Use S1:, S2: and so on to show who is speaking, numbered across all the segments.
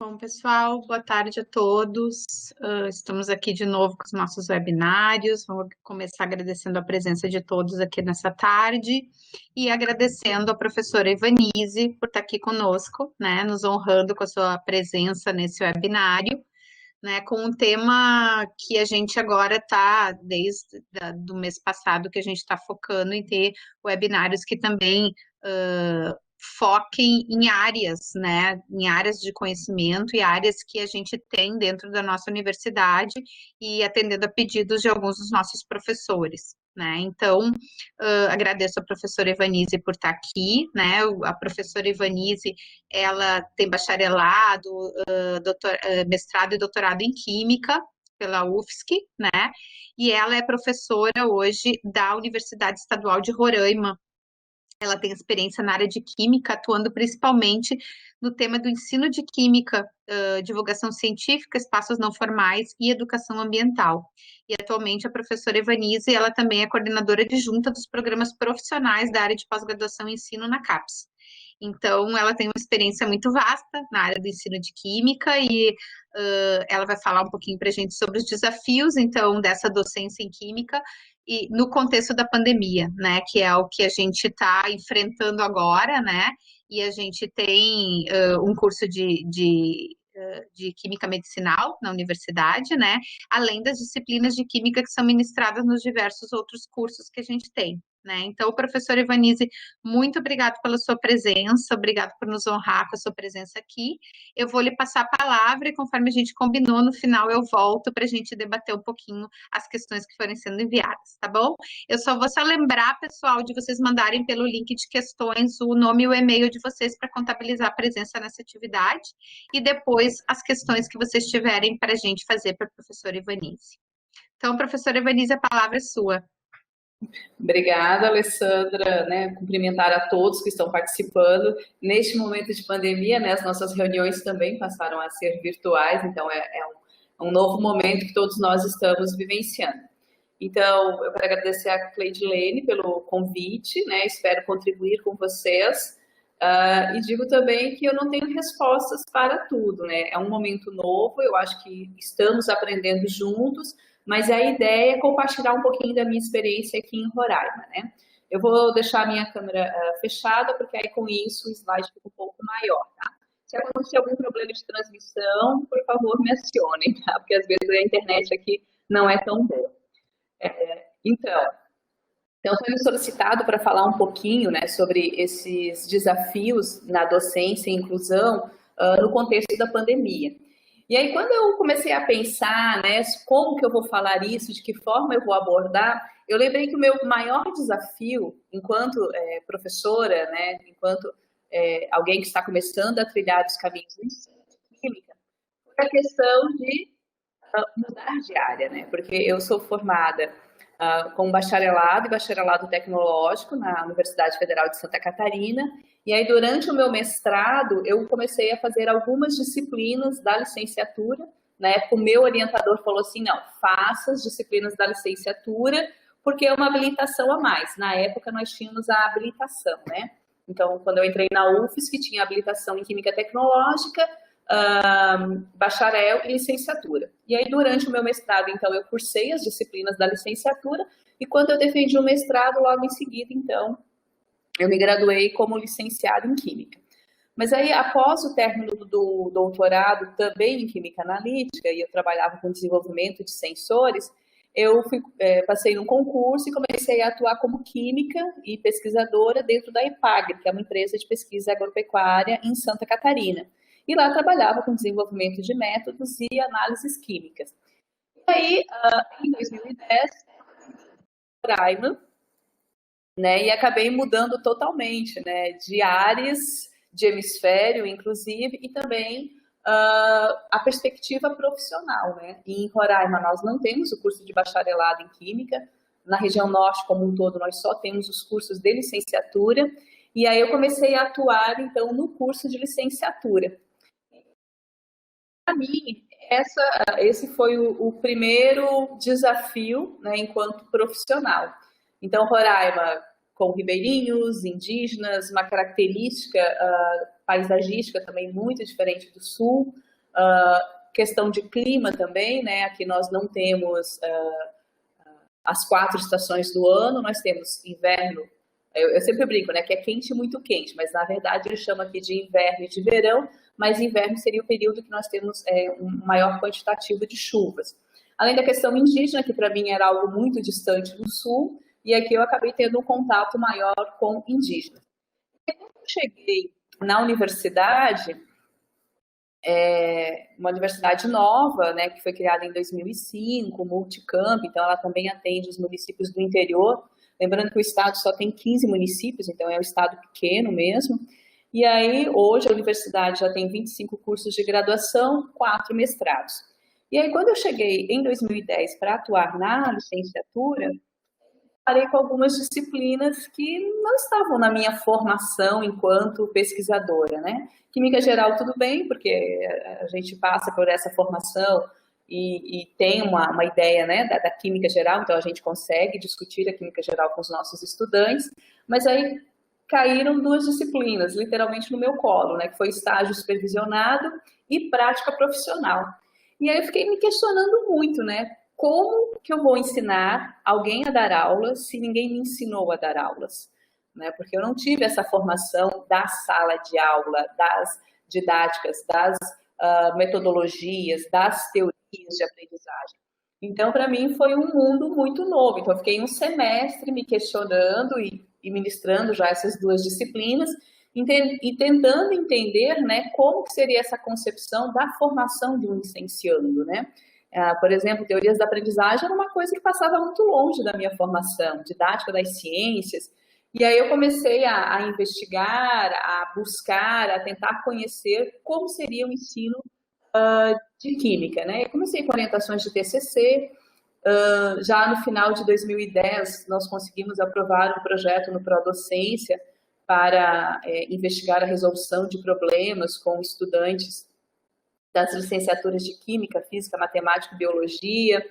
S1: Bom, pessoal, boa tarde a todos. Estamos aqui de novo com os nossos webinários. Vamos começar agradecendo a presença de todos aqui nessa tarde e agradecendo a professora Ivanise por estar aqui conosco, né, nos honrando com a sua presença nesse webinário, né, com um tema que a gente agora está, desde do mês passado, que a gente está focando em ter webinários que também foquem em áreas, né, em áreas de conhecimento e áreas que a gente tem dentro da nossa universidade e atendendo a pedidos de alguns dos nossos professores. Né? Então, agradeço a professora Ivanise por estar aqui, né? A professora Ivanise, ela tem bacharelado, mestrado e doutorado em Química pela UFSC, né? E ela é professora hoje da Universidade Estadual de Roraima. Ela tem experiência na área de Química, atuando principalmente no tema do ensino de Química, divulgação científica, espaços não formais e educação ambiental. E atualmente a professora Evanise, ela também é coordenadora adjunta dos programas profissionais da área de pós-graduação e ensino na CAPES. Então, ela tem uma experiência muito vasta na área do ensino de Química e ela vai falar um pouquinho para a gente sobre os desafios, então, dessa docência em Química e no contexto da pandemia, né, que é o que a gente está enfrentando agora, né, e a gente tem um curso de Química Medicinal na universidade, né, além das disciplinas de Química que são ministradas nos diversos outros cursos que a gente tem. Né? Então, professora Ivanise, muito obrigado pela sua presença, obrigado por nos honrar com a sua presença aqui. Eu vou lhe passar a palavra e, conforme a gente combinou, no final eu volto para a gente debater um pouquinho as questões que forem sendo enviadas, tá bom? Eu só vou lembrar, pessoal, de vocês mandarem pelo link de questões o nome e o e-mail de vocês para contabilizar a presença nessa atividade e depois as questões que vocês tiverem para a gente fazer para a professora Ivanise. Então, professora Ivanise, a palavra é sua.
S2: Obrigada, Alessandra, né? Cumprimentar a todos que estão participando. Neste momento de pandemia, né, as nossas reuniões também passaram a ser virtuais, então é um novo momento que todos nós estamos vivenciando. Então, eu quero agradecer a Cleidilene pelo convite, né? Espero contribuir com vocês. E digo também que eu não tenho respostas para tudo, né? É um momento novo, eu acho que estamos aprendendo juntos, mas a ideia é compartilhar um pouquinho da minha experiência aqui em Roraima, né? Eu vou deixar a minha câmera fechada, porque aí com isso o slide fica um pouco maior, tá? Se acontecer algum problema de transmissão, por favor, me acionem, tá? Porque às vezes a internet aqui não é tão boa. Então foi me solicitado para falar um pouquinho, né, sobre esses desafios na docência e inclusão no contexto da pandemia. E aí, quando eu comecei a pensar, né, como que eu vou falar isso, de que forma eu vou abordar, eu lembrei que o meu maior desafio, enquanto professora, né, enquanto alguém que está começando a trilhar os caminhos de química, foi a questão de mudar de área, né, porque eu sou formada com bacharelado e bacharelado tecnológico na Universidade Federal de Santa Catarina. E aí, durante o meu mestrado, eu comecei a fazer algumas disciplinas da licenciatura. Na época, o meu orientador falou assim, não, faça as disciplinas da licenciatura, porque é uma habilitação a mais. Na época, nós tínhamos a habilitação, né? Então, quando eu entrei na UFSC, tinha habilitação em Química Tecnológica, bacharel e licenciatura. E aí, durante o meu mestrado, então, eu cursei as disciplinas da licenciatura e quando eu defendi o mestrado, logo em seguida, então, eu me graduei como licenciada em Química. Mas aí, após o término do doutorado, também em Química Analítica, e eu trabalhava com desenvolvimento de sensores, eu passei num concurso e comecei a atuar como química e pesquisadora dentro da EPAGRE, que é uma empresa de pesquisa agropecuária em Santa Catarina. E lá trabalhava com desenvolvimento de métodos e análises químicas. E aí, em 2010, Roraima, né, e acabei mudando totalmente, né, de áreas, de hemisfério, inclusive, e também a perspectiva profissional, né. E em Roraima nós não temos o curso de bacharelado em Química, na região norte como um todo nós só temos os cursos de licenciatura, e aí eu comecei a atuar, então, no curso de licenciatura. Para mim, esse foi o primeiro desafio, né, enquanto profissional. Então, Roraima, com ribeirinhos, indígenas, uma característica paisagística também muito diferente do sul, Questão de clima também, né? Aqui nós não temos as 4 estações do ano, nós temos inverno, eu sempre brinco, né? Que é quente e muito quente, mas na verdade eles chamam aqui de inverno e de verão, mas inverno seria o período que nós temos um maior quantitativo de chuvas. Além da questão indígena, que para mim era algo muito distante do sul, e aqui eu acabei tendo um contato maior com indígenas. E quando eu cheguei na universidade, uma universidade nova, né, que foi criada em 2005, multicamp, então ela também atende os municípios do interior. Lembrando que o estado só tem 15 municípios, então é um estado pequeno mesmo. E aí, hoje, a universidade já tem 25 cursos de graduação, 4 mestrados. E aí, quando eu cheguei em 2010 para atuar na licenciatura, parei com algumas disciplinas que não estavam na minha formação enquanto pesquisadora, né? Química geral, tudo bem, porque a gente passa por essa formação e tem uma ideia, né, da química geral, então a gente consegue discutir a química geral com os nossos estudantes, mas aí caíram 2 disciplinas, literalmente no meu colo, né, que foi estágio supervisionado e prática profissional. E aí eu fiquei me questionando muito, né, como que eu vou ensinar alguém a dar aulas se ninguém me ensinou a dar aulas? Né? Porque eu não tive essa formação da sala de aula, das didáticas, das metodologias, das teorias de aprendizagem. Então, para mim, foi um mundo muito novo. Então, eu fiquei um semestre me questionando e ministrando já essas 2 disciplinas e tentando entender, né, como que seria essa concepção da formação de um licenciando, né? Por exemplo, teorias da aprendizagem era uma coisa que passava muito longe da minha formação, didática das ciências. E aí eu comecei a investigar, a buscar, a tentar conhecer como seria o ensino de química, né? Eu comecei com orientações de TCC. Já no final de 2010, nós conseguimos aprovar um projeto no Prodocência para investigar a resolução de problemas com estudantes das licenciaturas de Química, Física, Matemática e Biologia,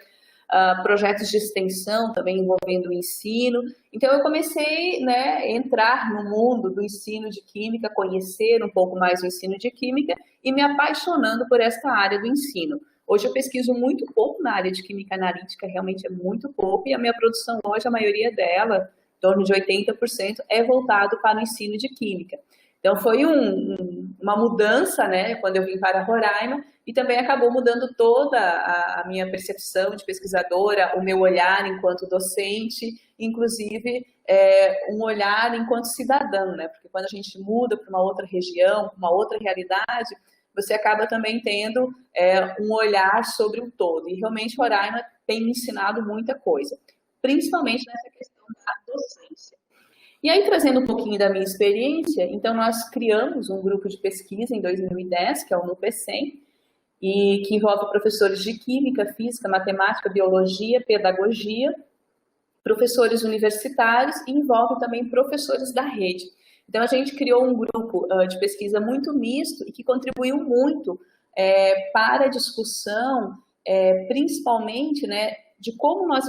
S2: projetos de extensão também envolvendo o ensino. Então, eu comecei, né, a entrar no mundo do ensino de Química, conhecer um pouco mais o ensino de Química e me apaixonando por esta área do ensino. Hoje eu pesquiso muito pouco na área de Química Analítica, realmente é muito pouco, e a minha produção hoje, a maioria dela, em torno de 80%, é voltado para o ensino de Química. Então, foi uma mudança, né, quando eu vim para Roraima, e também acabou mudando toda a minha percepção de pesquisadora, o meu olhar enquanto docente, inclusive um olhar enquanto cidadã, né, porque quando a gente muda para uma outra região, para uma outra realidade, você acaba também tendo um olhar sobre o todo. E realmente Roraima tem me ensinado muita coisa, principalmente nessa questão da docência. E aí, trazendo um pouquinho da minha experiência, então nós criamos um grupo de pesquisa em 2010, que é o NUPECEM, e que envolve professores de Química, Física, Matemática, Biologia, Pedagogia, professores universitários e envolve também professores da rede. Então, a gente criou um grupo de pesquisa muito misto e que contribuiu muito para a discussão, principalmente, né, de como nós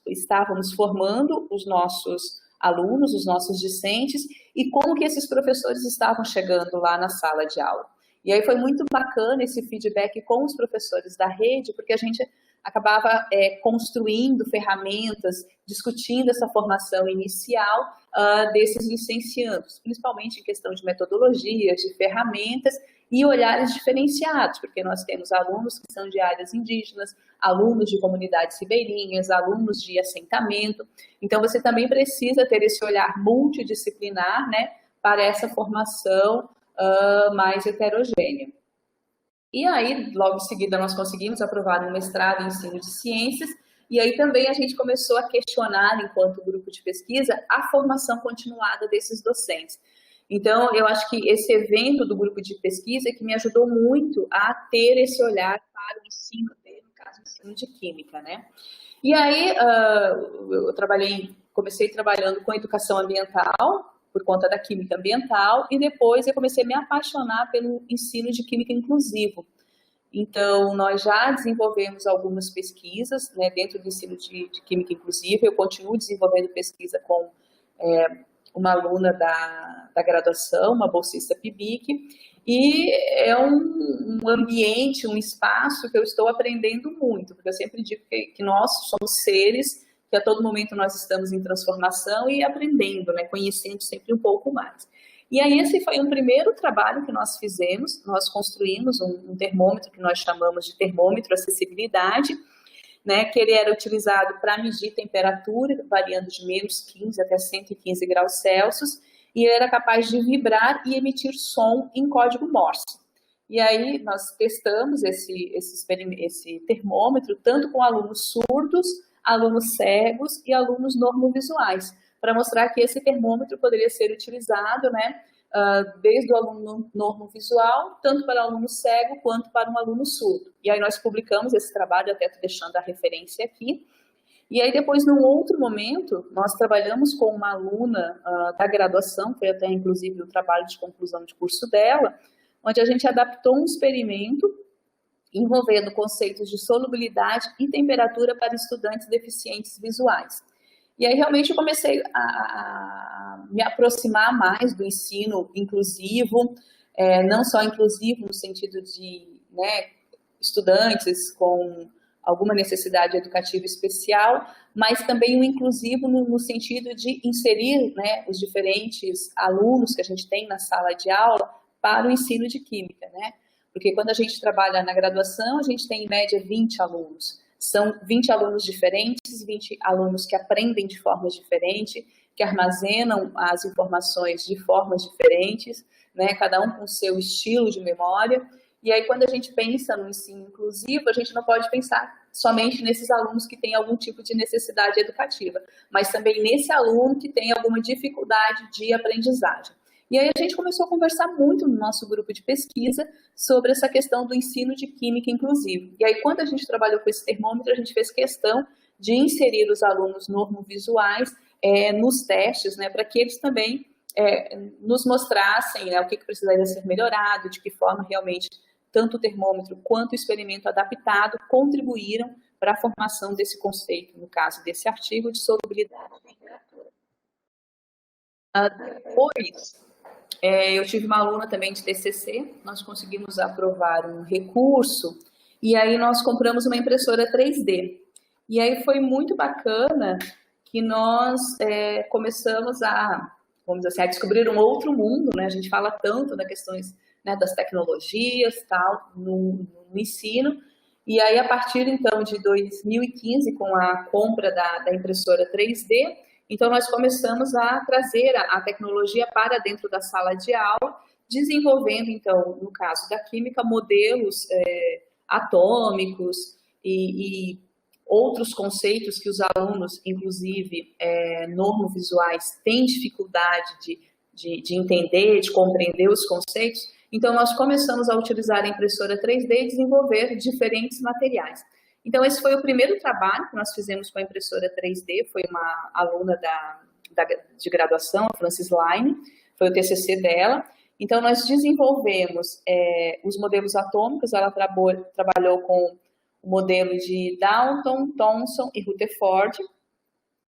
S2: estávamos formando os nossos alunos, os nossos discentes, e como que esses professores estavam chegando lá na sala de aula. E aí foi muito bacana esse feedback com os professores da rede, porque a gente acabava construindo ferramentas, discutindo essa formação inicial desses licenciandos, principalmente em questão de metodologias, de ferramentas e olhares diferenciados, porque nós temos alunos que são de áreas indígenas, alunos de comunidades ribeirinhas, alunos de assentamento. Então, você também precisa ter esse olhar multidisciplinar, né, para essa formação mais heterogênea. E aí, logo em seguida, nós conseguimos aprovar um mestrado em ensino de ciências, e aí também a gente começou a questionar, enquanto grupo de pesquisa, a formação continuada desses docentes. Então, eu acho que esse evento do grupo de pesquisa é que me ajudou muito a ter esse olhar para o ensino, no caso, o ensino de Química, né? E aí, eu comecei trabalhando com educação ambiental, por conta da química ambiental, e depois eu comecei a me apaixonar pelo ensino de química inclusivo. Então, nós já desenvolvemos algumas pesquisas, né, dentro do ensino de química inclusiva. Eu continuo desenvolvendo pesquisa com uma aluna da graduação, uma bolsista PIBIC, E é um ambiente, um espaço que eu estou aprendendo muito, porque eu sempre digo que nós somos seres que a todo momento nós estamos em transformação e aprendendo, né, conhecendo sempre um pouco mais. E aí esse foi um primeiro trabalho que nós fizemos, nós construímos um termômetro que nós chamamos de termômetro acessibilidade, né, que ele era utilizado para medir temperatura, variando de menos 15 até 115 graus Celsius, e ele era capaz de vibrar e emitir som em código Morse. E aí nós testamos esse termômetro tanto com alunos surdos, alunos cegos e alunos normovisuais, para mostrar que esse termômetro poderia ser utilizado, né, desde o aluno normovisual, tanto para o aluno cego quanto para um aluno surdo. E aí nós publicamos esse trabalho, até estou deixando a referência aqui. E aí depois, num outro momento, nós trabalhamos com uma aluna da graduação, foi até inclusive o trabalho de conclusão de curso dela, onde a gente adaptou um experimento envolvendo conceitos de solubilidade e temperatura para estudantes deficientes visuais. E aí realmente eu comecei a me aproximar mais do ensino inclusivo, não só inclusivo no sentido de, né, estudantes com alguma necessidade educativa especial, mas também o inclusivo no sentido de inserir, né, os diferentes alunos que a gente tem na sala de aula para o ensino de química, né? Porque quando a gente trabalha na graduação, a gente tem em média 20 alunos. São 20 alunos diferentes, 20 alunos que aprendem de formas diferentes, que armazenam as informações de formas diferentes, né, cada um com o seu estilo de memória. E aí, quando a gente pensa no ensino inclusivo, a gente não pode pensar somente nesses alunos que têm algum tipo de necessidade educativa, mas também nesse aluno que tem alguma dificuldade de aprendizagem. E aí a gente começou a conversar muito no nosso grupo de pesquisa sobre essa questão do ensino de química inclusivo. E aí, quando a gente trabalhou com esse termômetro, a gente fez questão de inserir os alunos normovisuais nos testes, né, para que eles também nos mostrassem, né, o que precisaria ser melhorado, de que forma realmente tanto o termômetro quanto o experimento adaptado contribuíram para a formação desse conceito, no caso desse artigo, de solubilidade e temperatura. Depois, eu tive uma aluna também de TCC, nós conseguimos aprovar um recurso, e aí nós compramos uma impressora 3D. E aí foi muito bacana que nós começamos vamos dizer assim, a descobrir um outro mundo, né? A gente fala tanto das questões, né, das tecnologias, tal, no ensino, e aí a partir então de 2015, com a compra da impressora 3D, então nós começamos a trazer a tecnologia para dentro da sala de aula, desenvolvendo então, no caso da química, modelos atômicos e outros conceitos que os alunos, inclusive normovisuais, têm dificuldade de entender, de compreender os conceitos. Então, nós começamos a utilizar a impressora 3D e desenvolver diferentes materiais. Então, esse foi o primeiro trabalho que nós fizemos com a impressora 3D, foi uma aluna de graduação, a Francis Line, foi o TCC dela. Então, nós desenvolvemos os modelos atômicos, ela trabalhou com o modelo de Dalton, Thomson e Rutherford,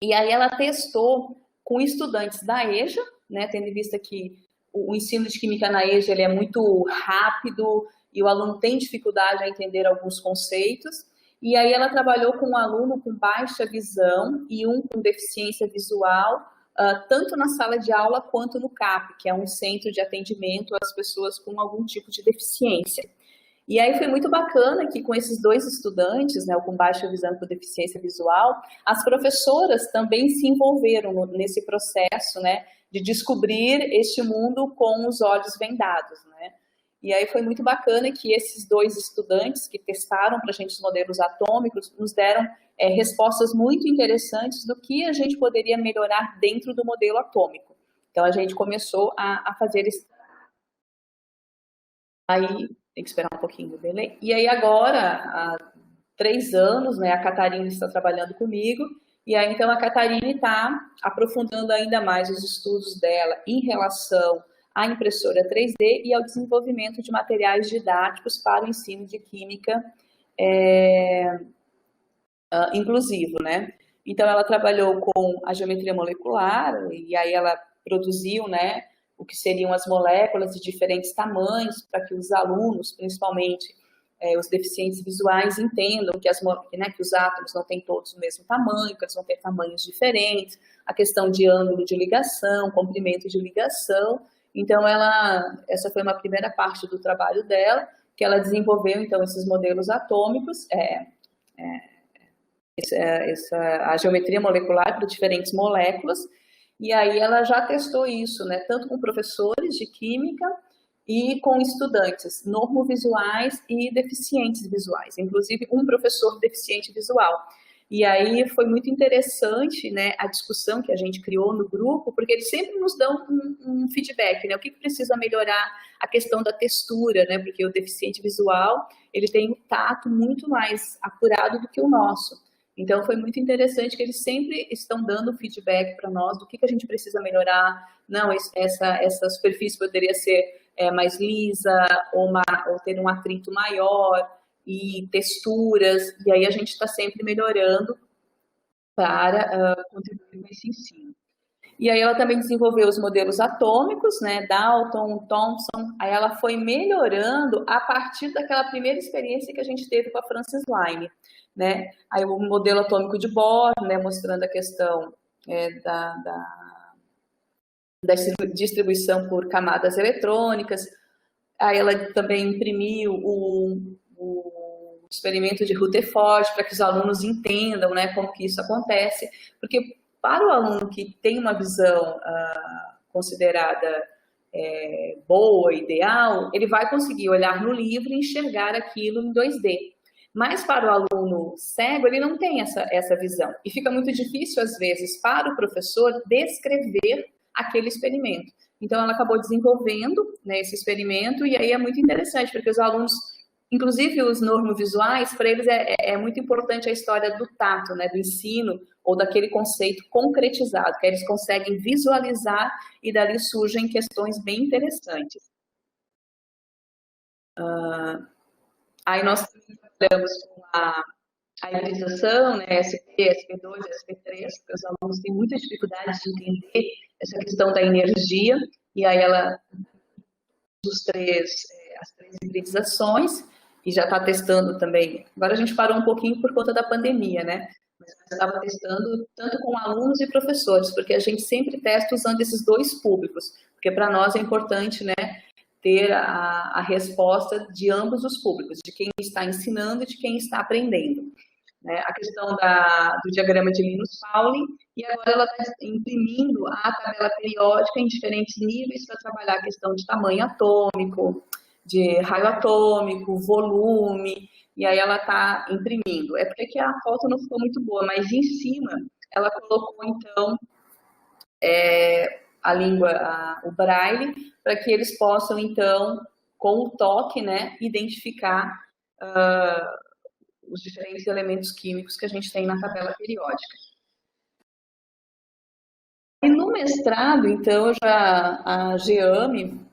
S2: e aí ela testou com estudantes da EJA, né, tendo em vista que o ensino de química na EJA ele é muito rápido e o aluno tem dificuldade a entender alguns conceitos, e aí ela trabalhou com um aluno com baixa visão e um com deficiência visual, tanto na sala de aula quanto no CAP, que é um centro de atendimento às pessoas com algum tipo de deficiência. E aí foi muito bacana que com esses dois estudantes, né, o com baixa visão e com deficiência visual, as professoras também se envolveram nesse processo, né, de descobrir este mundo com os olhos vendados, né. E aí foi muito bacana que esses dois estudantes que testaram para a gente os modelos atômicos nos deram respostas muito interessantes do que a gente poderia melhorar dentro do modelo atômico. Então a gente começou a fazer isso. Aí tem que esperar um pouquinho, beleza? E aí agora, há 3 anos, né, a Catarina está trabalhando comigo, e aí então a Catarina está aprofundando ainda mais os estudos dela em relação à impressora 3D e ao desenvolvimento de materiais didáticos para o ensino de química inclusivo, né? Então ela trabalhou com a geometria molecular, e aí ela produziu, né, o que seriam as moléculas de diferentes tamanhos, para que os alunos, principalmente os deficientes visuais, entendam que, que os átomos não têm todos o mesmo tamanho, que eles vão ter tamanhos diferentes, a questão de ângulo de ligação, comprimento de ligação. Então, essa foi uma primeira parte do trabalho dela, que ela desenvolveu, então, esses modelos atômicos, a geometria molecular para diferentes moléculas, e aí ela já testou isso, né, tanto com professores de química e com estudantes normovisuais e deficientes visuais, inclusive um professor deficiente visual. E aí foi muito interessante, né, a discussão que a gente criou no grupo, porque eles sempre nos dão um feedback, né, o que precisa melhorar, a questão da textura, né, porque o deficiente visual, ele tem o tato muito mais apurado do que o nosso. Então foi muito interessante que eles sempre estão dando feedback para nós do que a gente precisa melhorar. Não, essa superfície poderia ser mais lisa, ou ter um atrito maior, e texturas, e aí a gente está sempre melhorando para contribuir com esse ensino. E aí ela também desenvolveu os modelos atômicos, né, Dalton, Thomson, aí ela foi melhorando a partir daquela primeira experiência que a gente teve com a Frances Line, né, aí o modelo atômico de Bohr, né, mostrando a questão da distribuição por camadas eletrônicas, aí ela também imprimiu o experimento de Rutherford para que os alunos entendam, né, como que isso acontece, porque para o aluno que tem uma visão considerada boa, ideal, ele vai conseguir olhar no livro e enxergar aquilo em 2D. Mas para o aluno cego, ele não tem essa visão. E fica muito difícil, às vezes, para o professor descrever aquele experimento. Então, ela acabou desenvolvendo, né, esse experimento, e aí é muito interessante, porque os alunos, inclusive os normovisuais, para eles é muito importante a história do tato, né, do ensino, ou daquele conceito concretizado, que eles conseguem visualizar e dali surgem questões bem interessantes. Aí nós trabalhamos com a hibridização, né, SP, SP2, SP3, porque os alunos têm muita dificuldade de entender essa questão da energia, e aí ela, as três hibridizações, e já está testando também. Agora a gente parou um pouquinho por conta da pandemia, né? Mas estava testando tanto com alunos e professores, porque a gente sempre testa usando esses dois públicos, porque para nós é importante, né, ter a resposta de ambos os públicos, de quem está ensinando e de quem está aprendendo. Né? A questão do diagrama de Linus-Pauling, e agora ela está imprimindo a tabela periódica em diferentes níveis para trabalhar a questão de tamanho atômico, de raio atômico, volume, e aí ela está imprimindo. É porque a foto não ficou muito boa, mas em cima ela colocou, então, a língua, o braille, para que eles possam, então, com o toque, né, identificar os diferentes elementos químicos que a gente tem na tabela periódica. E no mestrado, então, a Geame,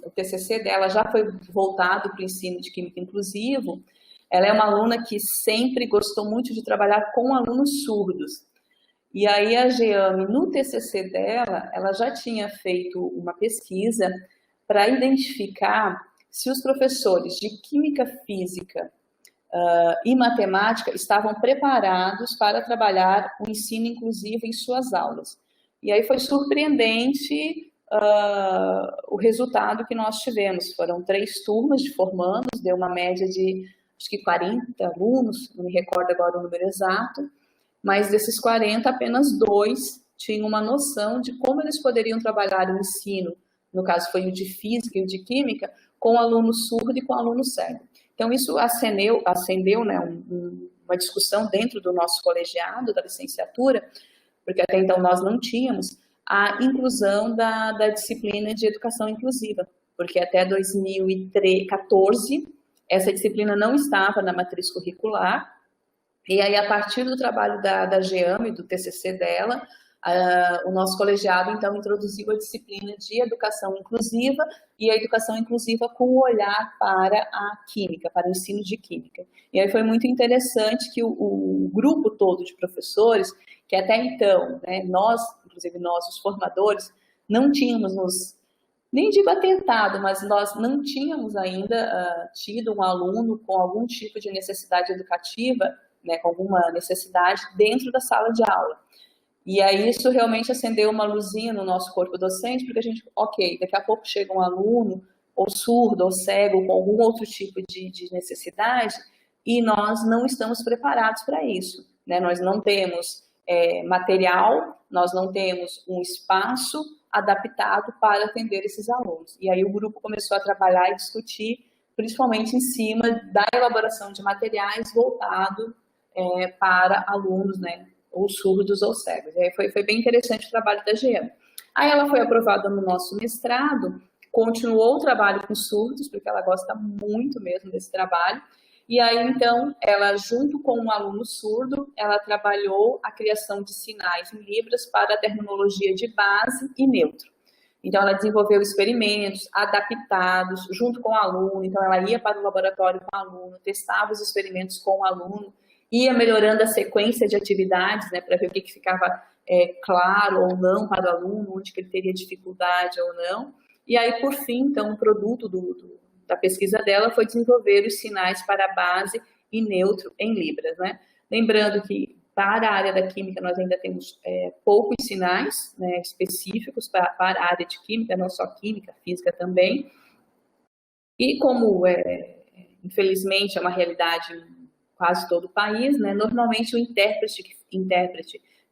S2: o TCC dela já foi voltado para o ensino de química inclusivo. Ela é uma aluna que sempre gostou muito de trabalhar com alunos surdos. E aí a Geame, no TCC dela, ela já tinha feito uma pesquisa para identificar se os professores de química física e matemática estavam preparados para trabalhar o ensino inclusivo em suas aulas. E aí foi surpreendente o resultado que nós tivemos. Foram 3 turmas de formandos, deu uma média de, acho que 40 alunos, não me recordo agora o número exato, mas desses 40, apenas 2 tinham uma noção de como eles poderiam trabalhar o ensino, no caso foi o de física e o de química, com aluno surdo e com aluno cego. Então, isso acendeu, né, uma discussão dentro do nosso colegiado, da licenciatura, porque até então nós não tínhamos a inclusão da disciplina de educação inclusiva, porque até 2014 essa disciplina não estava na matriz curricular, e aí a partir do trabalho da Geame, do TCC dela, o nosso colegiado, então, introduziu a disciplina de educação inclusiva e a educação inclusiva com o olhar para a química, para o ensino de química. E aí foi muito interessante que o grupo todo de professores, que até então, né, inclusive nós, os formadores, não tínhamos nem digo atentado, mas nós não tínhamos ainda tido um aluno com algum tipo de necessidade educativa, né, com alguma necessidade dentro da sala de aula. E aí isso realmente acendeu uma luzinha no nosso corpo docente, porque a gente, ok, daqui a pouco chega um aluno, ou surdo, ou cego, com algum outro tipo de necessidade, e nós não estamos preparados para isso, né? Nós não temos material, nós não temos um espaço adaptado para atender esses alunos. E aí o grupo começou a trabalhar e discutir, principalmente em cima da elaboração de materiais voltado para alunos, né, ou surdos ou cegos. E aí foi bem interessante o trabalho da Giana. Aí ela foi aprovada no nosso mestrado, continuou o trabalho com surdos, porque ela gosta muito mesmo desse trabalho. E aí, então, ela, junto com um aluno surdo, ela trabalhou a criação de sinais em Libras para a terminologia de base e neutro. Então, ela desenvolveu experimentos adaptados junto com o aluno. Então, ela ia para o laboratório com o aluno, testava os experimentos com o aluno, ia melhorando a sequência de atividades, né, para ver o que ficava claro ou não para o aluno, onde que ele teria dificuldade ou não. E aí, por fim, então, o produto da pesquisa dela foi desenvolver os sinais para base e neutro em Libras, né? Lembrando que para a área da química nós ainda temos poucos sinais, né, específicos para a área de química, não só química, física também. E como, infelizmente, é uma realidade em quase todo o país, né, normalmente o intérprete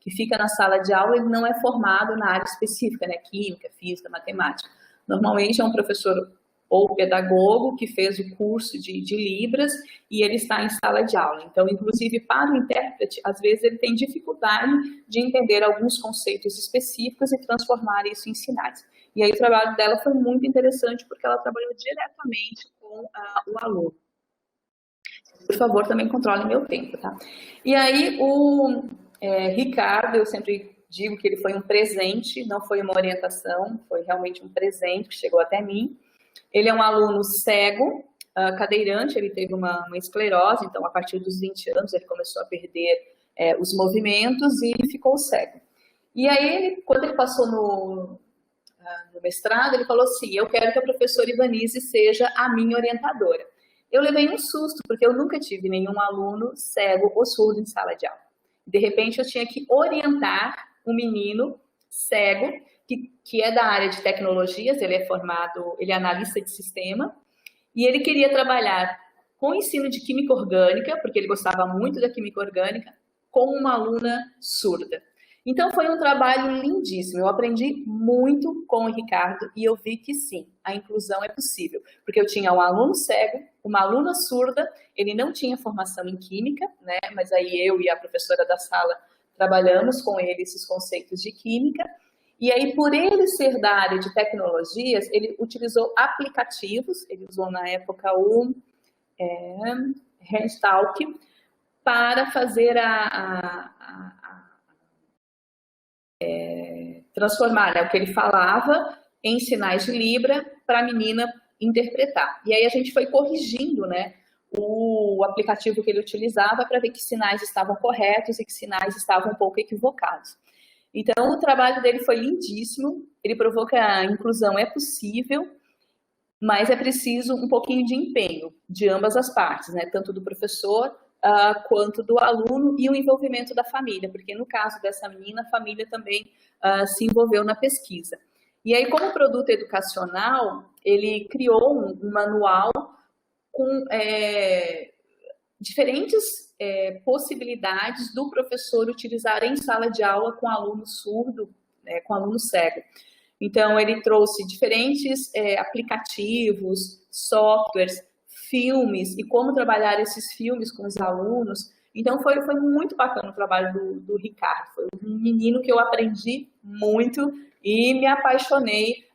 S2: que fica na sala de aula, ele não é formado na área específica, né, química, física, matemática. Normalmente é um professor ou pedagogo que fez o curso de Libras e ele está em sala de aula. Então, inclusive, para o intérprete, às vezes ele tem dificuldade de entender alguns conceitos específicos e transformar isso em sinais. E aí o trabalho dela foi muito interessante porque ela trabalhou diretamente com o aluno. Por favor, também controle meu tempo, tá? E aí o Ricardo, eu sempre digo que ele foi um presente, não foi uma orientação, foi realmente um presente que chegou até mim. Ele é um aluno cego, cadeirante, ele teve uma esclerose, então a partir dos 20 anos ele começou a perder os movimentos e ficou cego. E aí, quando ele passou no mestrado, ele falou assim, eu quero que a professora Ivanise seja a minha orientadora. Eu levei um susto, porque eu nunca tive nenhum aluno cego ou surdo em sala de aula. De repente, eu tinha que orientar um menino cego, que é da área de tecnologias, ele é analista de sistema, e ele queria trabalhar com o ensino de química orgânica, porque ele gostava muito da química orgânica, com uma aluna surda. Então, foi um trabalho lindíssimo. Eu aprendi muito com o Ricardo e eu vi que sim, a inclusão é possível. Porque eu tinha um aluno cego, uma aluna surda, ele não tinha formação em química, né? Mas aí eu e a professora da sala trabalhamos com ele esses conceitos de química. E aí, por ele ser da área de tecnologias, ele utilizou aplicativos, ele usou na época o Handtalk, para fazer transformar, né, o que ele falava em sinais de Libra para a menina interpretar. E aí a gente foi corrigindo, né, o aplicativo que ele utilizava para ver que sinais estavam corretos e que sinais estavam um pouco equivocados. Então, o trabalho dele foi lindíssimo, ele provou que a inclusão é possível, mas é preciso um pouquinho de empenho de ambas as partes, né, tanto do professor quanto do aluno e o envolvimento da família, porque no caso dessa menina, a família também se envolveu na pesquisa. E aí, como produto educacional, ele criou um manual com diferentes possibilidades do professor utilizar em sala de aula com aluno surdo, com aluno cego. Então, ele trouxe diferentes aplicativos, softwares, filmes e como trabalhar esses filmes com os alunos. Então, foi muito bacana o trabalho do Ricardo. Foi um menino que eu aprendi muito e me apaixonei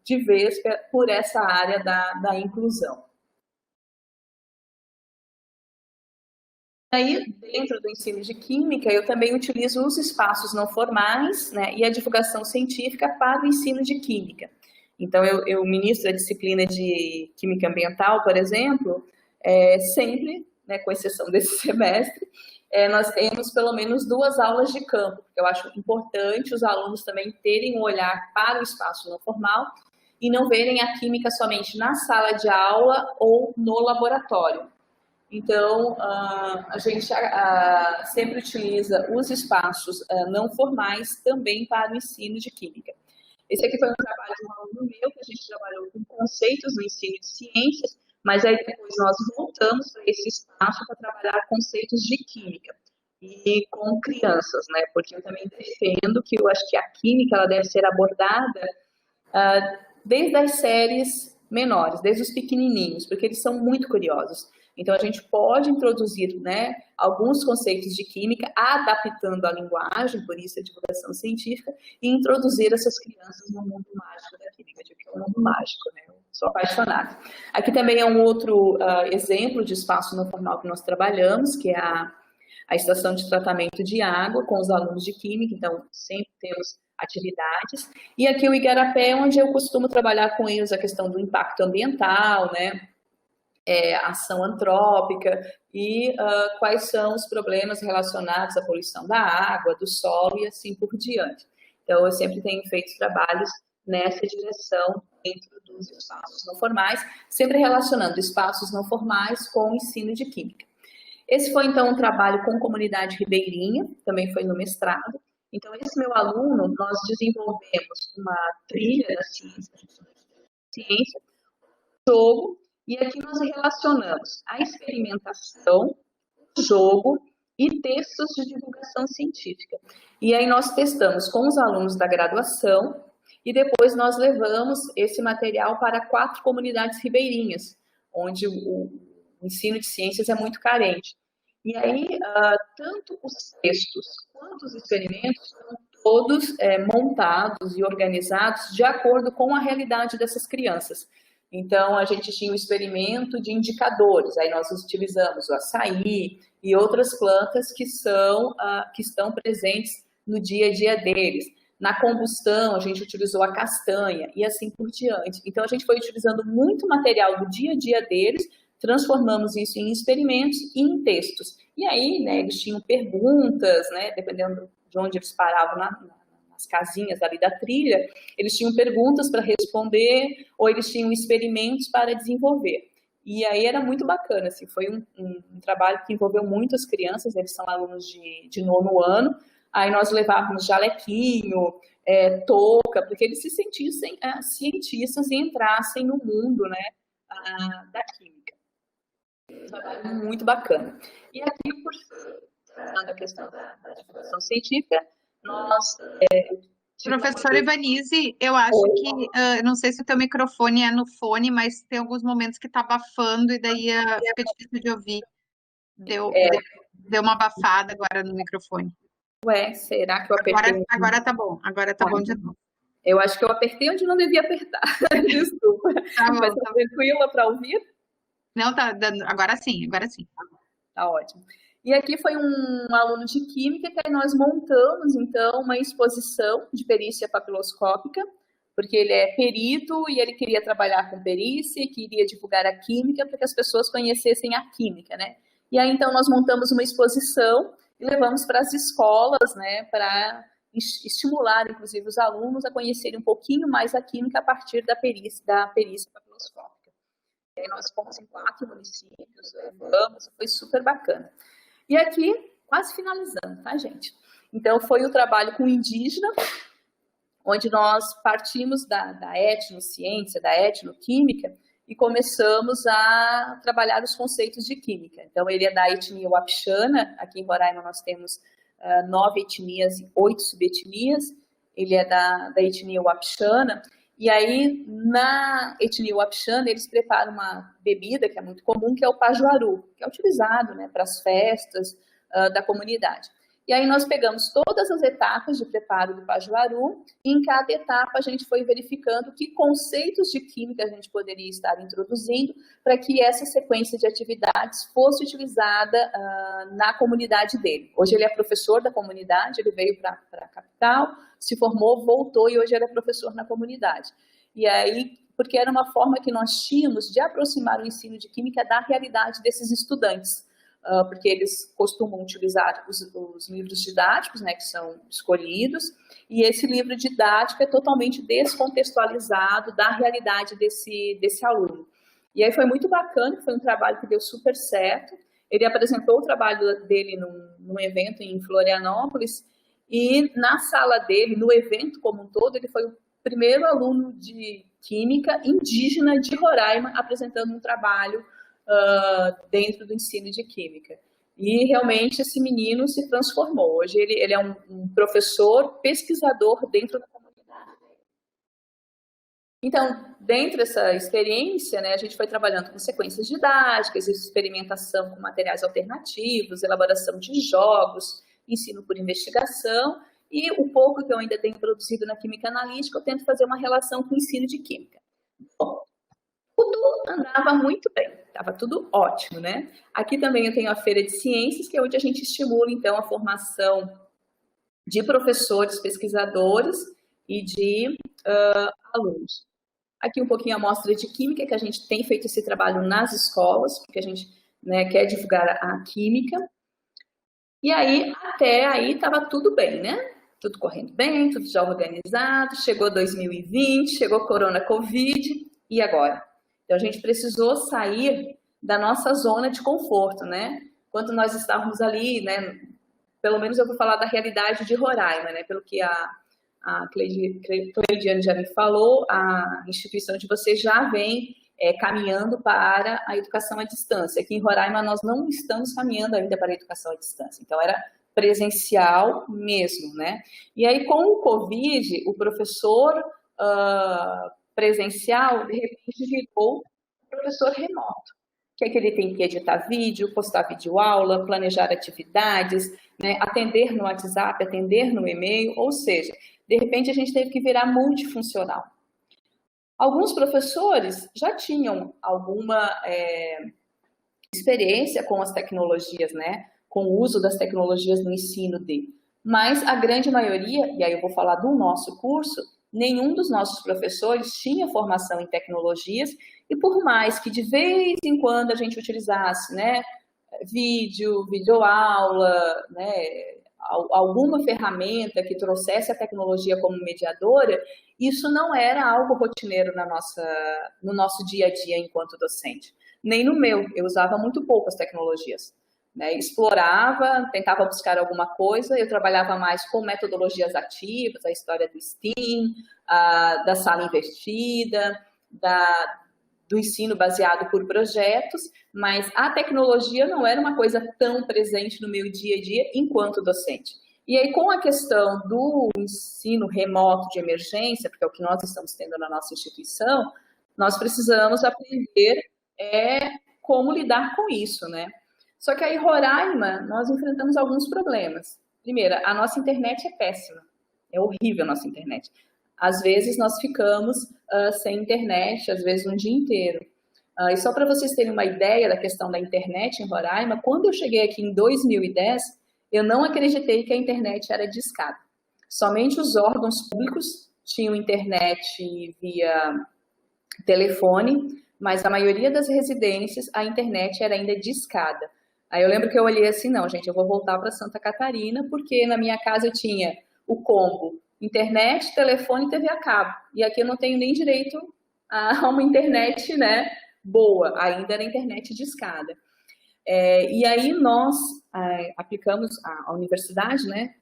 S2: de vez por essa área da inclusão. Aí, dentro do ensino de química, eu também utilizo os espaços não formais, né, e a divulgação científica para o ensino de química. Então, eu ministro a disciplina de Química Ambiental, por exemplo, sempre, né, com exceção desse semestre, nós temos pelo menos 2 aulas de campo, porque eu acho importante os alunos também terem um olhar para o espaço não formal e não verem a química somente na sala de aula ou no laboratório. Então, a gente sempre utiliza os espaços não formais também para o ensino de química. Esse aqui foi um trabalho de um aluno meu, que a gente trabalhou com conceitos no ensino de ciências, mas aí depois nós voltamos para esse espaço para trabalhar conceitos de química e com crianças, né? Porque eu também defendo que eu acho que a química ela deve ser abordada desde as séries menores, desde os pequenininhos, porque eles são muito curiosos. Então, a gente pode introduzir, né, alguns conceitos de química, adaptando a linguagem, por isso a divulgação científica, e introduzir essas crianças no mundo mágico da química, que é um mundo mágico, né? Eu sou apaixonada. Aqui também é um outro exemplo de espaço não formal que nós trabalhamos, que é a estação de tratamento de água com os alunos de química, então sempre temos atividades. E aqui o Igarapé, onde eu costumo trabalhar com eles a questão do impacto ambiental, né? Ação antrópica e quais são os problemas relacionados à poluição da água, do solo e assim por diante. Então, eu sempre tenho feito trabalhos nessa direção dentro dos espaços não formais, sempre relacionando espaços não formais com o ensino de química. Esse foi, então, um trabalho com comunidade ribeirinha, também foi no mestrado. Então, esse meu aluno, nós desenvolvemos uma trilha da ciência, jogo, e aqui nós relacionamos a experimentação, jogo e textos de divulgação científica. E aí nós testamos com os alunos da graduação e depois nós levamos esse material para 4 comunidades ribeirinhas, onde o ensino de ciências é muito carente. E aí, tanto os textos quanto os experimentos são todos montados e organizados de acordo com a realidade dessas crianças. Então, a gente tinha um experimento de indicadores, aí nós utilizamos o açaí e outras plantas que estão presentes no dia a dia deles. Na combustão, a gente utilizou a castanha e assim por diante. Então, a gente foi utilizando muito material do dia a dia deles, transformamos isso em experimentos e em textos. E aí, né, eles tinham perguntas, né, dependendo de onde eles paravam nas casinhas ali da trilha, eles tinham perguntas para responder ou eles tinham experimentos para desenvolver. E aí era muito bacana, assim, foi um trabalho que envolveu muitas crianças, eles são alunos de 9º ano, aí nós levávamos jalequinho, touca, porque eles se sentissem cientistas e entrassem no mundo, né, da química. Um trabalho muito bacana. E aqui, por a questão da divulgação científica, nós...
S1: Professora Ivanise, eu acho que, não sei se o teu microfone é no fone, mas tem alguns momentos que está abafando e daí fica difícil de ouvir. Deu uma abafada agora no microfone.
S2: Ué, será que eu apertei?
S1: Agora tá bom, agora tá bom de novo.
S2: Eu acho que eu apertei onde não devia apertar. Desculpa.
S1: Tá bom.
S2: Mas tá tranquila para ouvir?
S1: Não, tá dando. Agora sim, agora sim.
S2: Tá ótimo. E aqui foi um aluno de química que nós montamos, então, uma exposição de perícia papiloscópica, porque ele é perito e ele queria trabalhar com perícia e queria divulgar a química para que as pessoas conhecessem a química, né? E aí, então, nós montamos uma exposição e levamos para as escolas, né, para estimular, inclusive, os alunos a conhecerem um pouquinho mais a química a partir da perícia papiloscópica. E aí nós fomos em 4 municípios, levamos, foi super bacana. E aqui, quase finalizando, tá, gente? Então, foi o trabalho com indígena, onde nós partimos da etnociência, da etnoquímica, e começamos a trabalhar os conceitos de química. Então, ele é da etnia Wapixana, aqui em Roraima nós temos 9 etnias e 8 subetnias, ele é da etnia Wapixana, e aí, na etnia Wapixana, eles preparam uma bebida que é muito comum, que é o pajuaru, que é utilizado, né, para as festas da comunidade. E aí nós pegamos todas as etapas de preparo do pajuaru, e em cada etapa a gente foi verificando que conceitos de química a gente poderia estar introduzindo para que essa sequência de atividades fosse utilizada na comunidade dele. Hoje ele é professor da comunidade, ele veio para a capital, se formou, voltou e hoje ele é professor na comunidade. E aí, porque era uma forma que nós tínhamos de aproximar o ensino de química da realidade desses estudantes. porque eles costumam utilizar os livros didáticos, né, que são escolhidos, e esse livro didático é totalmente descontextualizado da realidade desse aluno. E aí foi muito bacana, foi um trabalho que deu super certo. Ele apresentou o trabalho dele num evento em Florianópolis, e na sala dele, no evento como um todo, ele foi o primeiro aluno de Química indígena de Roraima apresentando um trabalho dentro do ensino de Química. E realmente esse menino se transformou. Hoje ele é um professor pesquisador dentro da comunidade. Então, dentro dessa experiência, né, a gente foi trabalhando com sequências didáticas, experimentação com materiais alternativos, elaboração de jogos, ensino por investigação, e o pouco que eu ainda tenho produzido na Química Analítica, eu tento fazer uma relação com o ensino de Química. Bom, tudo andava muito bem, estava tudo ótimo, né? Aqui também eu tenho a Feira de Ciências, que é onde a gente estimula, então, a formação de professores, pesquisadores e de alunos. Aqui um pouquinho a amostra de Química, que a gente tem feito esse trabalho nas escolas, porque a gente, né, quer divulgar a Química. E aí, até aí, estava tudo bem, né? Tudo correndo bem, tudo já organizado, chegou 2020, chegou Corona Covid, e agora? Então, a gente precisou sair da nossa zona de conforto, né? Enquanto nós estávamos ali, né? Pelo menos eu vou falar da realidade de Roraima, né? Pelo que a Cleidiane já me falou, a instituição de vocês já vem caminhando para a educação à distância. Aqui em Roraima nós não estamos caminhando ainda para a educação à distância, então era presencial mesmo, né? E aí com o Covid, o professor presencial, de repente, virou professor remoto, que é que ele tem que editar vídeo, postar videoaula, planejar atividades, né, atender no WhatsApp, atender no e-mail, ou seja, de repente a gente teve que virar multifuncional. Alguns professores já tinham alguma experiência com as tecnologias, né, com o uso das tecnologias no ensino mas a grande maioria, e aí eu vou falar do nosso curso, nenhum dos nossos professores tinha formação em tecnologias, e por mais que de vez em quando a gente utilizasse, né, videoaula, né, alguma ferramenta que trouxesse a tecnologia como mediadora, isso não era algo rotineiro no nosso dia a dia enquanto docente. Nem no meu, eu usava muito pouco as tecnologias. Né, explorava, tentava buscar alguma coisa, eu trabalhava mais com metodologias ativas, a história do STEAM, da sala invertida, do ensino baseado por projetos, mas a tecnologia não era uma coisa tão presente no meu dia a dia enquanto docente. E aí, com a questão do ensino remoto de emergência, porque é o que nós estamos tendo na nossa instituição, nós precisamos aprender como lidar com isso, né? Só que aí, Roraima, nós enfrentamos alguns problemas. Primeiro, a nossa internet é péssima. É horrível a nossa internet. Às vezes, nós ficamos sem internet, às vezes um dia inteiro. E só para vocês terem uma ideia da questão da internet em Roraima, quando eu cheguei aqui em 2010, eu não acreditei que a internet era discada. Somente os órgãos públicos tinham internet via telefone, mas a maioria das residências, a internet era ainda discada. Aí eu lembro que eu olhei assim, não, gente, eu vou voltar para Santa Catarina, porque na minha casa eu tinha o combo internet, telefone e TV a cabo. E aqui eu não tenho nem direito a uma internet, né, boa, ainda era internet discada. E aí nós aplicamos, a universidade, né,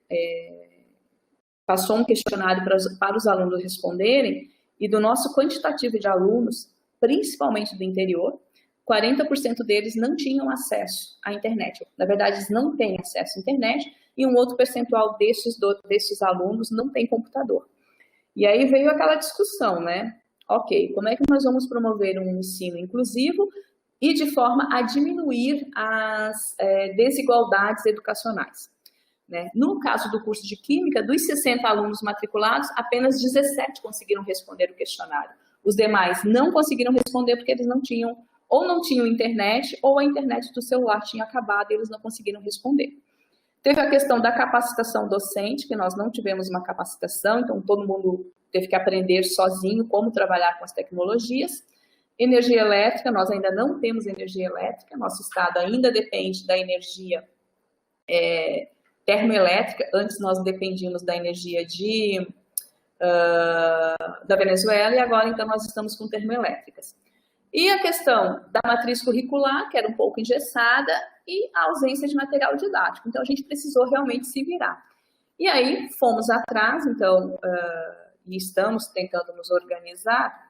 S2: passou um questionário para os alunos responderem, e do nosso quantitativo de alunos, principalmente do interior, 40% deles não tinham acesso à internet. Na verdade, eles não têm acesso à internet, e um outro percentual desses alunos não tem computador. E aí veio aquela discussão, né? Ok, como é que nós vamos promover um ensino inclusivo e de forma a diminuir as desigualdades educacionais? Né? No caso do curso de Química, dos 60 alunos matriculados, apenas 17 conseguiram responder o questionário. Os demais não conseguiram responder porque eles não tinham internet, ou a internet do celular tinha acabado e eles não conseguiram responder. Teve a questão da capacitação docente, que nós não tivemos uma capacitação, então todo mundo teve que aprender sozinho como trabalhar com as tecnologias. Energia elétrica, nós ainda não temos energia elétrica, nosso estado ainda depende da energia termoelétrica. Antes nós dependíamos da energia da Venezuela e agora então nós estamos com termoelétricas. E a questão da matriz curricular, que era um pouco engessada, e a ausência de material didático. Então a gente precisou realmente se virar. E aí fomos atrás, então, e estamos tentando nos organizar.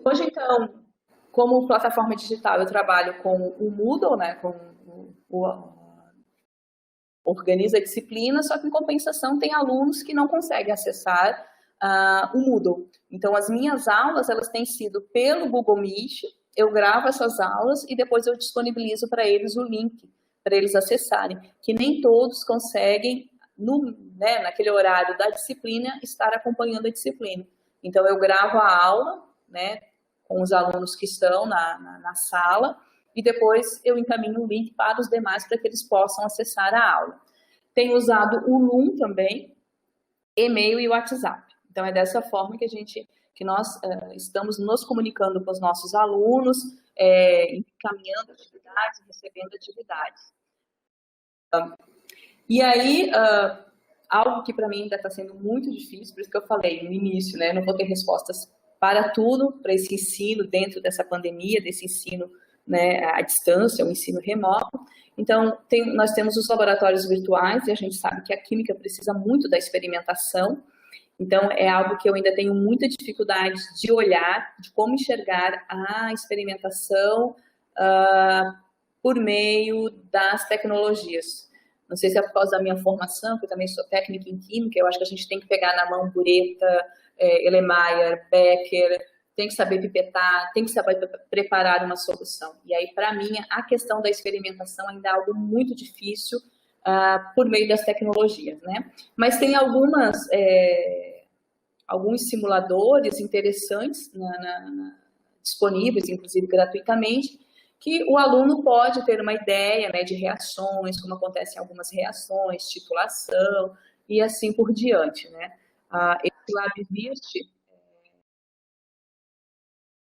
S2: Hoje, então, como plataforma digital, eu trabalho com o Moodle, né, com organiza a disciplina, só que em compensação tem alunos que não conseguem acessar o Moodle. Então, as minhas aulas, elas têm sido pelo Google Meet, eu gravo essas aulas e depois eu disponibilizo para eles o link, para eles acessarem, que nem todos conseguem, naquele horário da disciplina, estar acompanhando a disciplina. Então, eu gravo a aula, né, com os alunos que estão na sala, e depois eu encaminho o link para os demais para que eles possam acessar a aula. Tenho usado o Loom também, e-mail e WhatsApp. Então, é dessa forma que nós estamos nos comunicando com os nossos alunos, encaminhando atividades, recebendo atividades. E aí, algo que para mim ainda está sendo muito difícil, por isso que eu falei no início, né, não vou ter respostas para tudo, para esse ensino dentro dessa pandemia, desse ensino, né, à distância, o ensino remoto. Então, nós temos os laboratórios virtuais e a gente sabe que a química precisa muito da experimentação. Então, é algo que eu ainda tenho muita dificuldade de olhar, de como enxergar a experimentação por meio das tecnologias. Não sei se é por causa da minha formação, que eu também sou técnica em química, eu acho que a gente tem que pegar na mão Bureta, Erlenmeyer, Becker, tem que saber pipetar, tem que saber preparar uma solução. E aí, para mim, a questão da experimentação ainda é algo muito difícil por meio das tecnologias, né? Mas tem alguns simuladores interessantes disponíveis, inclusive gratuitamente, que o aluno pode ter uma ideia, né, de reações, como acontecem algumas reações, titulação e assim por diante, né? Esse LabVirt,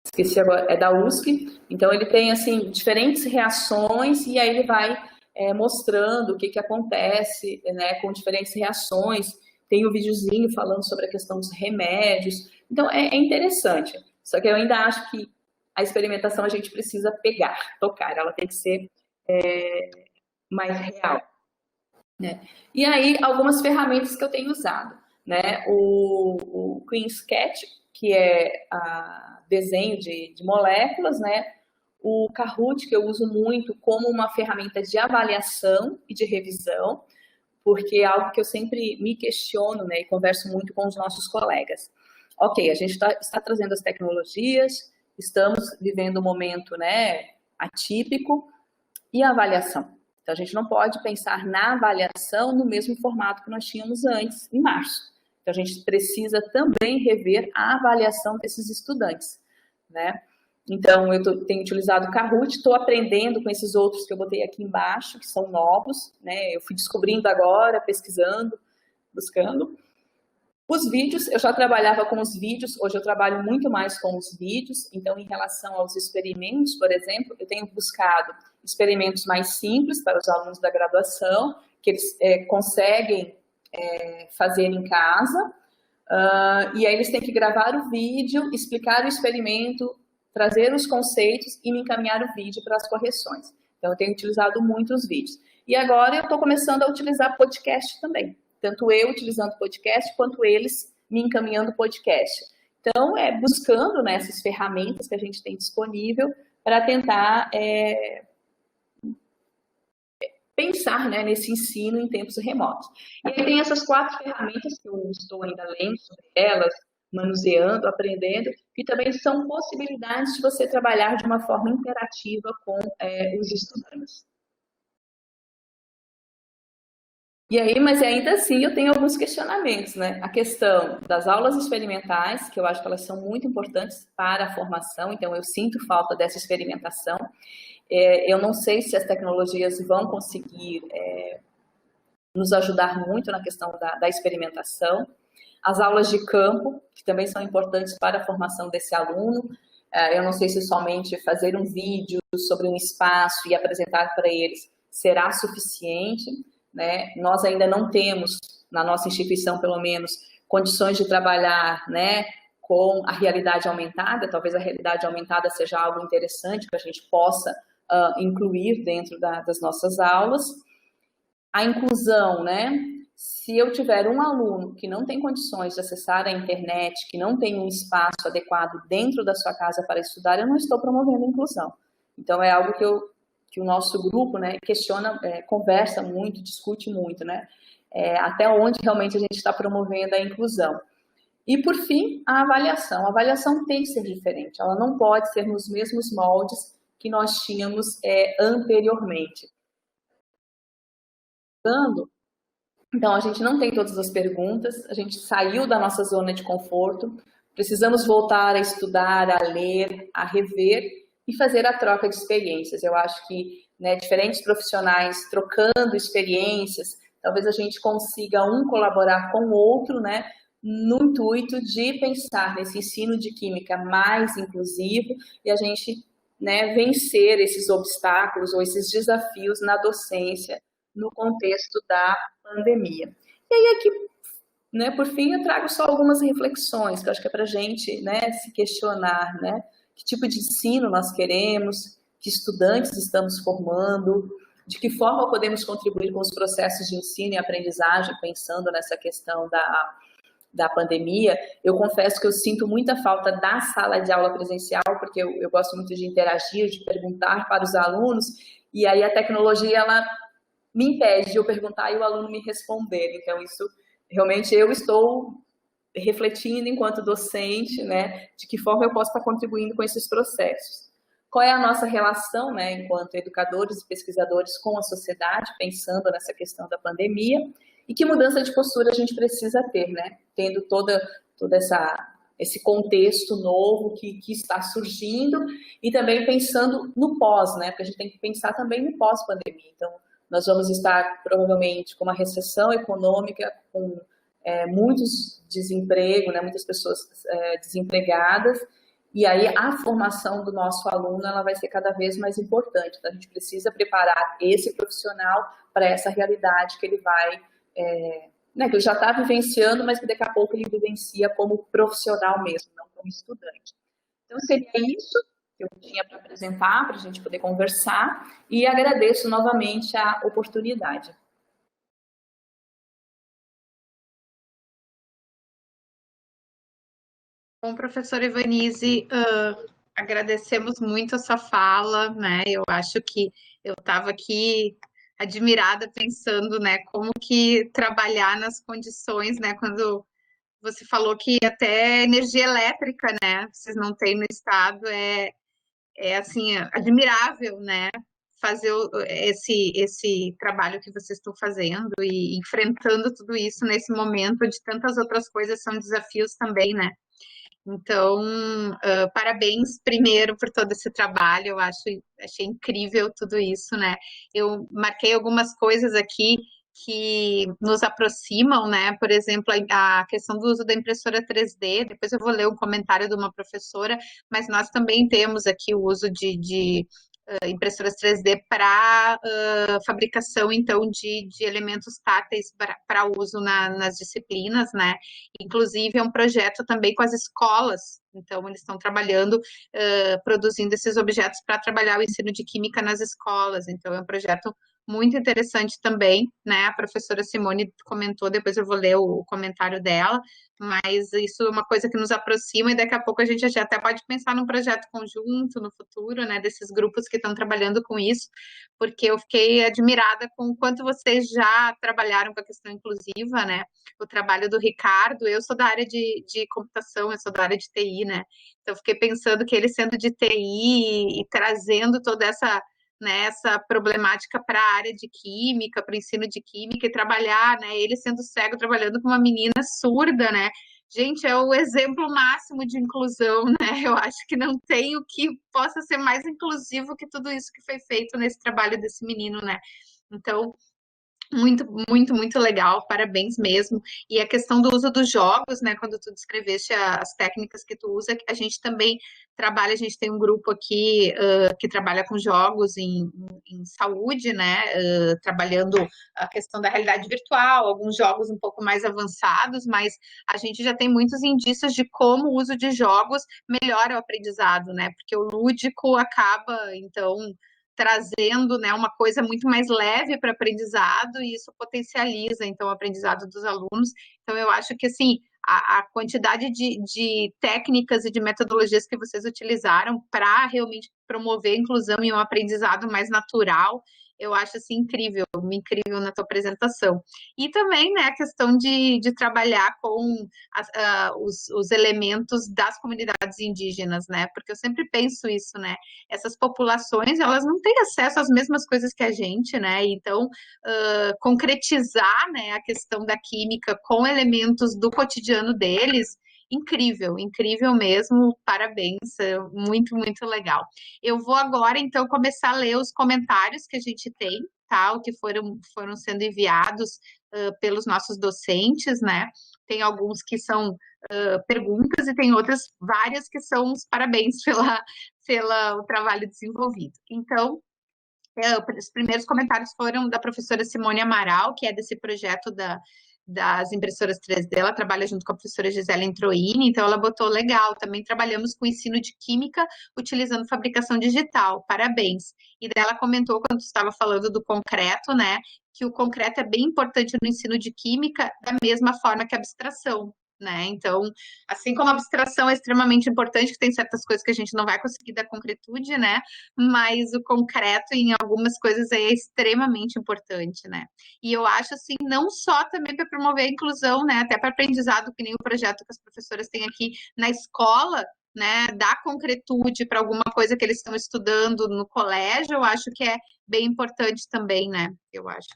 S2: esqueci agora, é da USP, então ele tem, assim, diferentes reações e aí ele vai mostrando o que acontece, né, com diferentes reações. Tem um videozinho falando sobre a questão dos remédios. Então, é interessante. Só que eu ainda acho que a experimentação a gente precisa pegar, tocar. Ela tem que ser mais real, né? E aí, algumas ferramentas que eu tenho usado, né? O Clean Sketch, que é desenho de moléculas, né? O Kahoot, que eu uso muito como uma ferramenta de avaliação e de revisão, porque é algo que eu sempre me questiono, né, e converso muito com os nossos colegas. Ok, a gente está trazendo as tecnologias, estamos vivendo um momento, né, atípico, e a avaliação? Então, a gente não pode pensar na avaliação no mesmo formato que nós tínhamos antes, em março. Então, a gente precisa também rever a avaliação desses estudantes, né? Então, eu tenho utilizado o Kahoot, estou aprendendo com esses outros que eu botei aqui embaixo, que são novos, né? Eu fui descobrindo agora, pesquisando, buscando. Os vídeos, eu já trabalhava com os vídeos, hoje eu trabalho muito mais com os vídeos. Então, em relação aos experimentos, por exemplo, eu tenho buscado experimentos mais simples para os alunos da graduação, que eles conseguem fazer em casa, e aí eles têm que gravar o vídeo, explicar o experimento, trazer os conceitos e me encaminhar o vídeo para as correções. Então, eu tenho utilizado muito os vídeos. E agora eu estou começando a utilizar podcast também. Tanto eu utilizando podcast, quanto eles me encaminhando podcast. Então, buscando, né, essas ferramentas que a gente tem disponível para tentar pensar, né, nesse ensino em tempos remotos. E aí tem essas 4 ferramentas que eu estou ainda lendo sobre elas, manuseando, aprendendo, que também são possibilidades de você trabalhar de uma forma interativa com os estudantes. E aí, mas ainda assim eu tenho alguns questionamentos, né? A questão das aulas experimentais, que eu acho que elas são muito importantes para a formação, então eu sinto falta dessa experimentação. Eu não sei se as tecnologias vão conseguir nos ajudar muito na questão da experimentação. As aulas de campo, que também são importantes para a formação desse aluno. Eu não sei se somente fazer um vídeo sobre um espaço e apresentar para eles será suficiente, né? Nós ainda não temos, na nossa instituição pelo menos, condições de trabalhar, né, com a realidade aumentada. Talvez a realidade aumentada seja algo interessante que a gente possa incluir dentro das nossas aulas. A inclusão, né? Se eu tiver um aluno que não tem condições de acessar a internet, que não tem um espaço adequado dentro da sua casa para estudar, eu não estou promovendo a inclusão. Então, é algo que o nosso grupo, né, questiona, conversa muito, discute muito, né? Até onde realmente a gente está promovendo a inclusão. E, por fim, a avaliação. A avaliação tem que ser diferente, ela não pode ser nos mesmos moldes que nós tínhamos anteriormente. Então, a gente não tem todas as perguntas, a gente saiu da nossa zona de conforto, precisamos voltar a estudar, a ler, a rever e fazer a troca de experiências. Eu acho que, né, diferentes profissionais trocando experiências, talvez a gente consiga um colaborar com o outro, né, no intuito de pensar nesse ensino de química mais inclusivo e a gente, né, vencer esses obstáculos ou esses desafios na docência no contexto da pandemia. E aí aqui, né, por fim, eu trago só algumas reflexões, que eu acho que é para a gente, né, se questionar, né, que tipo de ensino nós queremos, que estudantes estamos formando, de que forma podemos contribuir com os processos de ensino e aprendizagem, pensando nessa questão da pandemia. Eu confesso que eu sinto muita falta da sala de aula presencial, porque eu gosto muito de interagir, de perguntar para os alunos, e aí a tecnologia, ela me impede de eu perguntar e o aluno me responder. Então, isso realmente eu estou refletindo enquanto docente, né, de que forma eu posso estar contribuindo com esses processos. Qual é a nossa relação, né, enquanto educadores e pesquisadores com a sociedade, pensando nessa questão da pandemia, e que mudança de postura a gente precisa ter, né, tendo toda esse contexto novo que está surgindo, e também pensando no pós, né, porque a gente tem que pensar também no pós-pandemia. Então, nós vamos estar, provavelmente, com uma recessão econômica, com muitos desemprego, né, muitas pessoas desempregadas, e aí a formação do nosso aluno ela vai ser cada vez mais importante. Então, a gente precisa preparar esse profissional para essa realidade que ele vai, né, que ele já está vivenciando, mas que daqui a pouco ele vivencia como profissional mesmo, não como estudante. Então, seria isso que eu tinha para apresentar, para a gente poder conversar, e agradeço novamente a oportunidade.
S1: Bom, professora Ivanise, agradecemos muito a sua fala, né? Eu acho que eu estava aqui admirada pensando, né, como que trabalhar nas condições, né, quando você falou que até energia elétrica, né, vocês não têm no estado, assim, admirável, né, fazer esse trabalho que vocês estão fazendo e enfrentando tudo isso nesse momento de tantas outras coisas, são desafios também, né? Então, parabéns primeiro por todo esse trabalho, eu achei incrível tudo isso, né? Eu marquei algumas coisas aqui que nos aproximam, né? Por exemplo, a questão do uso da impressora 3D, depois eu vou ler um comentário de uma professora, mas nós também temos aqui o uso de impressoras 3D para fabricação, então, de elementos táteis para uso nas disciplinas, né? Inclusive, é um projeto também com as escolas, então, eles estão trabalhando, produzindo esses objetos para trabalhar o ensino de química nas escolas, então, é um projeto muito interessante também, né? A professora Simone comentou, depois eu vou ler o comentário dela, mas isso é uma coisa que nos aproxima e daqui a pouco a gente já até pode pensar num projeto conjunto no futuro, né, desses grupos que estão trabalhando com isso, porque eu fiquei admirada com o quanto vocês já trabalharam com a questão inclusiva, né, o trabalho do Ricardo, eu sou da área de computação, eu sou da área de TI, né, então eu fiquei pensando que ele sendo de TI e trazendo toda essa, né, essa problemática para a área de química, para o ensino de química e trabalhar, né, ele sendo cego, trabalhando com uma menina surda, né, gente, é o exemplo máximo de inclusão, né, eu acho que não tem o que possa ser mais inclusivo que tudo isso que foi feito nesse trabalho desse menino, né, então, Muito, muito, muito legal, parabéns mesmo. E a questão do uso dos jogos, né? Quando tu descreveste as técnicas que tu usa, a gente também trabalha, a gente tem um grupo aqui que trabalha com jogos em saúde, né? Trabalhando a questão da realidade virtual, alguns jogos um pouco mais avançados, mas a gente já tem muitos indícios de como o uso de jogos melhora o aprendizado, né? Porque o lúdico acaba, então trazendo, né, uma coisa muito mais leve para o aprendizado e isso potencializa, então, o aprendizado dos alunos. Então, eu acho que, assim, a quantidade de técnicas e de metodologias que vocês utilizaram para realmente promover a inclusão e um aprendizado mais natural, eu acho, assim, incrível na tua apresentação. E também, né, a questão de trabalhar com os elementos das comunidades indígenas, né, porque eu sempre penso isso, né, essas populações, elas não têm acesso às mesmas coisas que a gente, né? Então, concretizar, né, a questão da química com elementos do cotidiano deles, incrível, incrível mesmo, parabéns, muito, muito legal. Eu vou agora, então, começar a ler os comentários que a gente tem, tá? O que foram sendo enviados pelos nossos docentes, né? Tem alguns que são perguntas e tem outras várias que são os parabéns pelo trabalho desenvolvido. Então, os primeiros comentários foram da professora Simone Amaral, que é desse projeto das impressoras 3D, ela trabalha junto com a professora Gisela Introini, então ela botou legal, também trabalhamos com ensino de química utilizando fabricação digital, parabéns. E daí ela comentou, quando estava falando do concreto, né, que o concreto é bem importante no ensino de química, da mesma forma que a abstração, né? Então, assim como a abstração é extremamente importante, que tem certas coisas que a gente não vai conseguir dar concretude, né? Mas o concreto em algumas coisas é extremamente importante, né? E eu acho assim, não só também para promover a inclusão, né? Até para aprendizado, que nem o projeto que as professoras têm aqui na escola, né? Dar concretude para alguma coisa que eles estão estudando no colégio, eu acho que é bem importante também, né? Eu acho.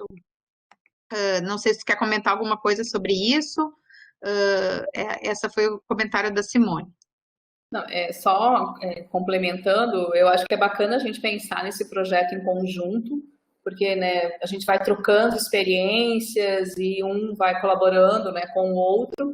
S1: Não sei se você quer comentar alguma coisa sobre isso. Essa foi o comentário da Simone.
S2: Não, só complementando, eu acho que é bacana a gente pensar nesse projeto em conjunto, porque, né, a gente vai trocando experiências e um vai colaborando, né, com o outro.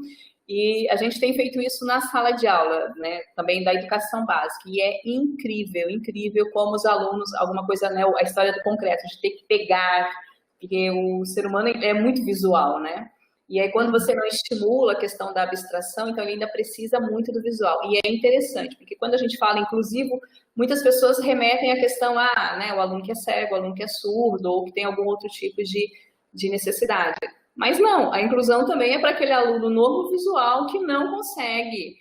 S2: E a gente tem feito isso na sala de aula, né, também da educação básica. E é incrível, incrível como os alunos, alguma coisa, né, a história do concreto, de ter que pegar, porque o ser humano é muito visual, né? E aí, quando você não estimula a questão da abstração, então ele ainda precisa muito do visual. E é interessante, porque quando a gente fala inclusivo, muitas pessoas remetem à questão, né, o aluno que é cego, o aluno que é surdo, ou que tem algum outro tipo de necessidade. Mas não, a inclusão também é para aquele aluno novo visual que não consegue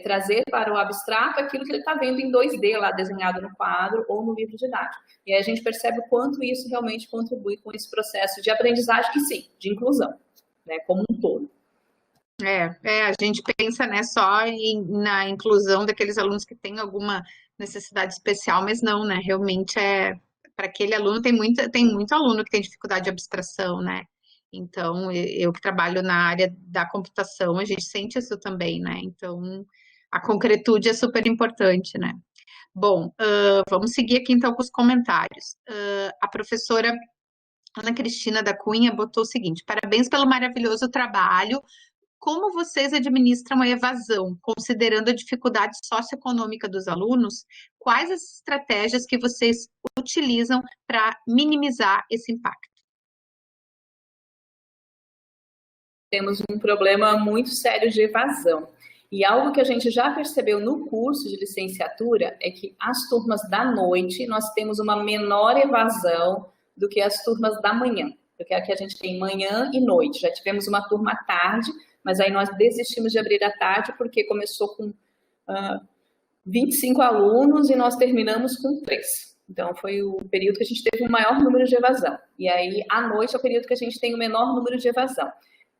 S2: trazer para o abstrato aquilo que ele está vendo em 2D lá desenhado no quadro ou no livro didático. E aí a gente percebe o quanto isso realmente contribui com esse processo de aprendizagem e sim, de inclusão, né, como um todo.
S1: A gente pensa, né, só na inclusão daqueles alunos que têm alguma necessidade especial, mas não, né, realmente para aquele aluno, tem muito aluno que tem dificuldade de abstração, né, então eu que trabalho na área da computação, a gente sente isso também, né, então a concretude é super importante, né. Bom, vamos seguir aqui então com os comentários. A professora Ana Cristina da Cunha botou o seguinte: parabéns pelo maravilhoso trabalho. Como vocês administram a evasão, considerando a dificuldade socioeconômica dos alunos? Quais as estratégias que vocês utilizam para minimizar esse impacto?
S2: Temos um problema muito sério de evasão. E algo que a gente já percebeu no curso de licenciatura é que as turmas da noite nós temos uma menor evasão do que as turmas da manhã. Porque aqui a gente tem manhã e noite. Já tivemos uma turma à tarde, mas aí nós desistimos de abrir à tarde porque começou com 25 alunos e nós terminamos com 3. Então, foi o período que a gente teve o maior número de evasão. E aí, à noite, é o período que a gente tem o menor número de evasão.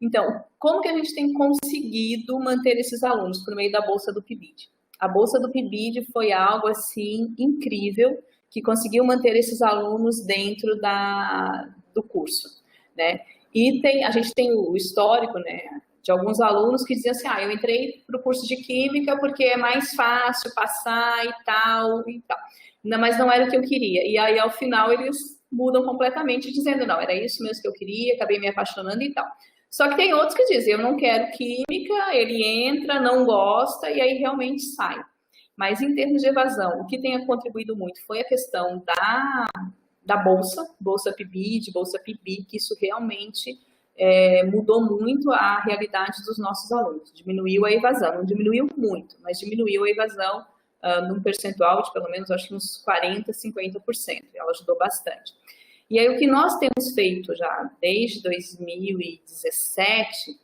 S2: Então, como que a gente tem conseguido manter esses alunos por meio da Bolsa do PIBID? A Bolsa do PIBID foi algo, assim, incrível, que conseguiu manter esses alunos dentro do curso, né? E a gente tem o histórico, né, de alguns alunos que diziam assim, eu entrei para o curso de Química porque é mais fácil passar e tal, mas não era o que eu queria. E aí, ao final, eles mudam completamente, dizendo, não, era isso mesmo que eu queria, acabei me apaixonando e tal. Só que tem outros que dizem, eu não quero química, ele entra, não gosta, e aí realmente sai. Mas em termos de evasão, o que tem contribuído muito foi a questão da bolsa PIBID, bolsa PIBI, que isso realmente mudou muito a realidade dos nossos alunos. Diminuiu a evasão, não diminuiu muito, mas diminuiu a evasão num percentual de pelo menos, acho que uns 40%, 50%. Ela ajudou bastante. E aí o que nós temos feito já desde 2017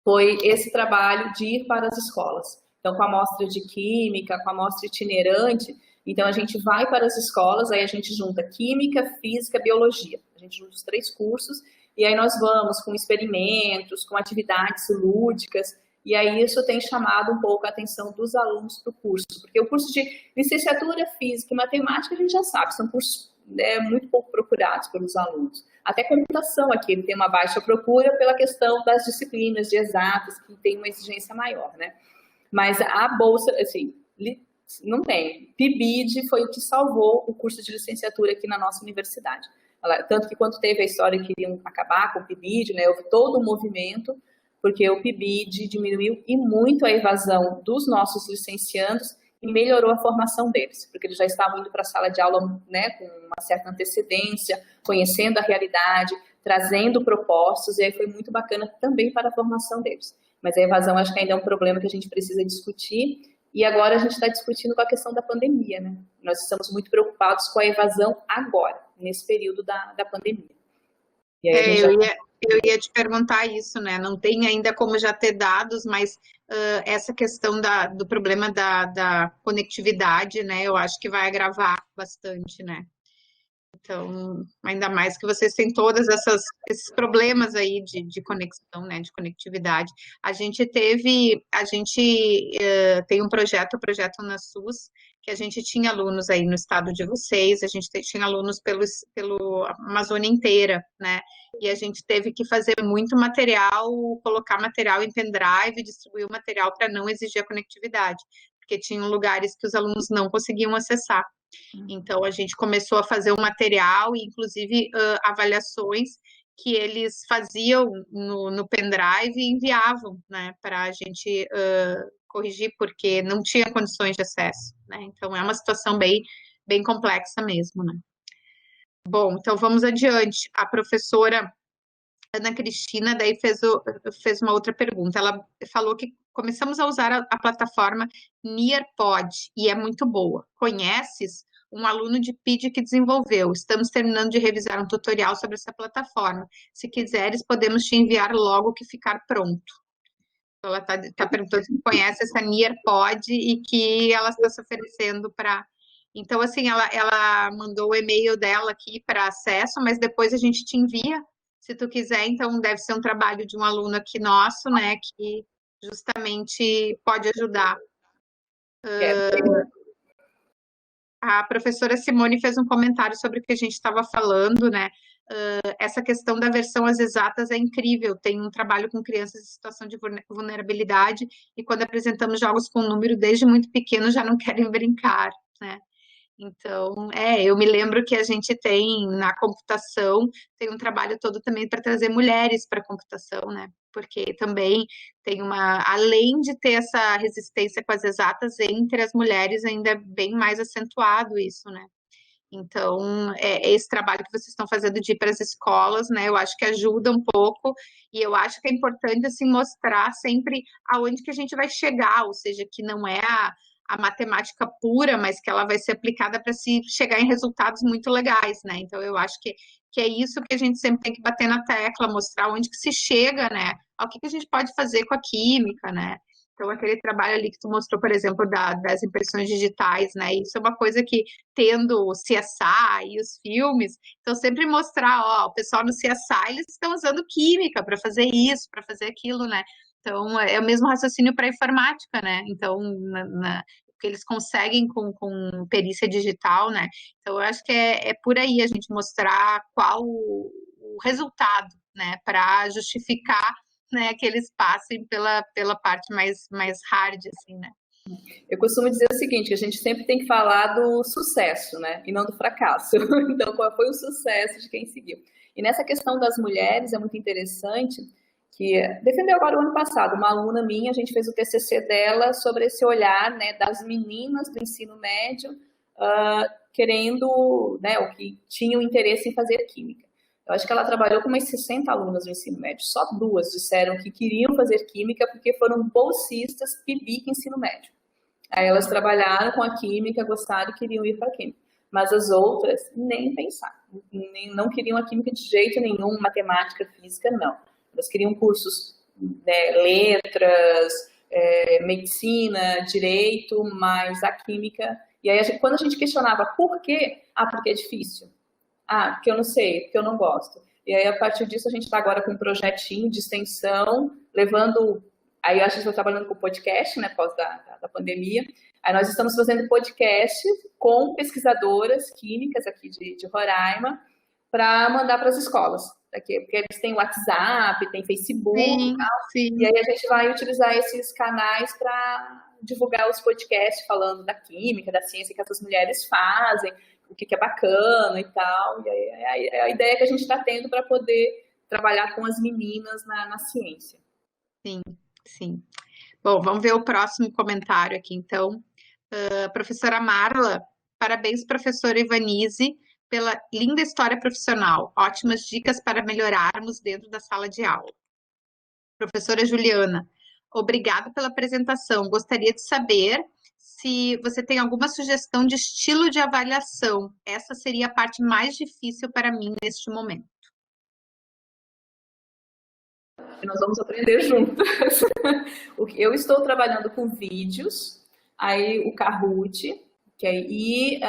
S2: foi esse trabalho de ir para as escolas. Então, com a amostra de química, com a amostra itinerante, então a gente vai para as escolas, aí a gente junta química, física, biologia. A gente junta os 3 cursos e aí nós vamos com experimentos, com atividades lúdicas, e aí isso tem chamado um pouco a atenção dos alunos para o curso, porque o curso de licenciatura, física e matemática a gente já sabe, são cursos muito pouco procurados pelos alunos. Até computação aqui, ele tem uma baixa procura pela questão das disciplinas de exatas, que tem uma exigência maior, né? Mas a bolsa, assim, não tem. PIBID foi o que salvou o curso de licenciatura aqui na nossa universidade. Tanto que quando teve a história que queriam acabar com o PIBID, né, houve todo um movimento, porque o PIBID diminuiu e muito a evasão dos nossos licenciandos e melhorou a formação deles, porque eles já estavam indo para a sala de aula, né, com uma certa antecedência, conhecendo a realidade, trazendo propostas, e aí foi muito bacana também para a formação deles. Mas a evasão acho que ainda é um problema que a gente precisa discutir, e agora a gente está discutindo com a questão da pandemia, né? Nós estamos muito preocupados com a evasão agora, nesse período da pandemia.
S1: E aí eu ia te perguntar isso, né? Não tem ainda como já ter dados, mas essa questão do problema da conectividade, né? Eu acho que vai agravar bastante, né? Então, ainda mais que vocês têm todos esses problemas aí de conexão, né? De conectividade. A gente tem um projeto, o projeto UnaSUS, que a gente tinha alunos aí no estado de vocês, a gente tinha alunos pelo Amazônia inteira, né? E a gente teve que fazer muito material, colocar material em pendrive, distribuir o material para não exigir a conectividade, porque tinham lugares que os alunos não conseguiam acessar. Então, a gente começou a fazer um material, inclusive avaliações que eles faziam no pendrive e enviavam, né, para a gente corrigir, porque não tinha condições de acesso, né? Então, é uma situação bem complexa mesmo, né? Bom, então vamos adiante. A professora Ana Cristina daí fez uma outra pergunta. Ela falou que começamos a usar a plataforma Nearpod e é muito boa. Conheces? Um aluno de PID que desenvolveu. Estamos terminando de revisar um tutorial sobre essa plataforma. Se quiseres, podemos te enviar logo que ficar pronto. Ela está perguntando se conhece essa Nearpod e que ela está se oferecendo para... Então, assim, ela mandou o e-mail dela aqui para acesso, mas depois a gente te envia, se tu quiser. Então, deve ser um trabalho de um aluno aqui nosso, né, que justamente pode ajudar. A professora Simone fez um comentário sobre o que a gente estava falando, né? Essa questão da versão às exatas é incrível. Tem um trabalho com crianças em situação de vulnerabilidade e quando apresentamos jogos com um número desde muito pequeno já não querem brincar, né? Então, eu me lembro que a gente tem na computação, tem um trabalho todo também para trazer mulheres para a computação, né? Porque também tem além de ter essa resistência com as exatas, entre as mulheres ainda é bem mais acentuado isso, né? Então, esse trabalho que vocês estão fazendo de ir para as escolas, né? Eu acho que ajuda um pouco, e eu acho que é importante, assim, mostrar sempre aonde que a gente vai chegar, ou seja, que não é a matemática pura, mas que ela vai ser aplicada para se chegar em resultados muito legais, né? Então, eu acho que é isso que a gente sempre tem que bater na tecla, mostrar onde que se chega, né? O que a gente pode fazer com a química, né? Então, aquele trabalho ali que tu mostrou, por exemplo, das impressões digitais, né? Isso é uma coisa que, tendo o CSI e os filmes, então sempre mostrar, o pessoal no CSI, eles estão usando química para fazer isso, para fazer aquilo, né? Então, é o mesmo raciocínio para a informática, né? Então, o que eles conseguem com perícia digital, né? Então, eu acho que é por aí a gente mostrar qual o resultado, né? Para justificar, né, que eles passem pela parte mais hard, assim, né?
S2: Eu costumo dizer o seguinte, que a gente sempre tem que falar do sucesso, né? E não do fracasso. Então, qual foi o sucesso de quem seguiu? E nessa questão das mulheres, é muito interessante que defendeu agora o ano passado, uma aluna minha, a gente fez o TCC dela sobre esse olhar, né, das meninas do ensino médio querendo, né, o que tinham interesse em fazer química. Eu acho que ela trabalhou com umas 60 alunas no ensino médio, só 2 disseram que queriam fazer química porque foram bolsistas PIBIC ensino médio. Aí elas trabalharam com a química, gostaram e queriam ir para a química. Mas as outras, nem pensar. Não queriam a química de jeito nenhum, matemática, física, não. Elas queriam cursos, né, letras, medicina, direito, mas a química... E aí, quando a gente questionava por quê? Porque é difícil. Porque eu não sei, porque eu não gosto. E aí, a partir disso, a gente está agora com um projetinho de extensão, levando... Aí, a gente está trabalhando com podcast, né, pós da pandemia. Aí, nós estamos fazendo podcast com pesquisadoras químicas aqui de Roraima para mandar para as escolas. Porque eles têm WhatsApp, tem Facebook e tal.
S1: Sim.
S2: E aí, a gente vai utilizar esses canais para divulgar os podcasts falando da química, da ciência que essas mulheres fazem, o que é bacana e tal. E aí, a ideia que a gente está tendo para poder trabalhar com as meninas na ciência.
S1: Sim, sim. Bom, vamos ver o próximo comentário aqui, então. Professora Marla, parabéns, professora Ivanise, pela linda história profissional. Ótimas dicas para melhorarmos dentro da sala de aula. Professora Juliana, obrigada pela apresentação. Gostaria de saber se você tem alguma sugestão de estilo de avaliação. Essa seria a parte mais difícil para mim neste momento.
S2: Nós vamos aprender juntas. Eu estou trabalhando com vídeos, aí o Kahoot, e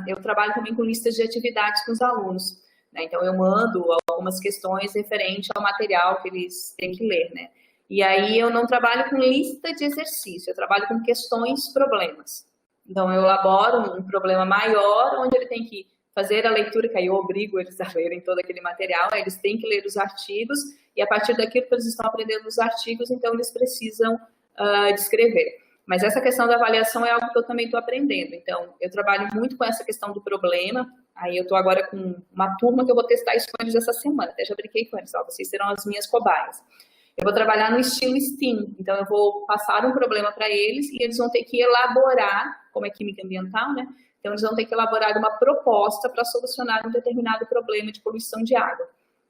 S2: eu trabalho também com listas de atividades com os alunos. Né? Então, eu mando algumas questões referentes ao material que eles têm que ler. Né? E aí, eu não trabalho com lista de exercício, eu trabalho com questões, problemas. Então, eu elaboro um problema maior, onde ele tem que fazer a leitura, que aí eu obrigo eles a lerem todo aquele material, aí eles têm que ler os artigos, e a partir daquilo que eles estão aprendendo nos artigos, então eles precisam descrever. Mas essa questão da avaliação é algo que eu também estou aprendendo. Então, eu trabalho muito com essa questão do problema, aí eu estou agora com uma turma que eu vou testar isso com eles essa semana, até já brinquei com eles, vocês serão as minhas cobaias. Eu vou trabalhar no estilo STEAM, então eu vou passar um problema para eles e eles vão ter que elaborar, como é química ambiental, né? Então, eles vão ter que elaborar uma proposta para solucionar um determinado problema de poluição de água.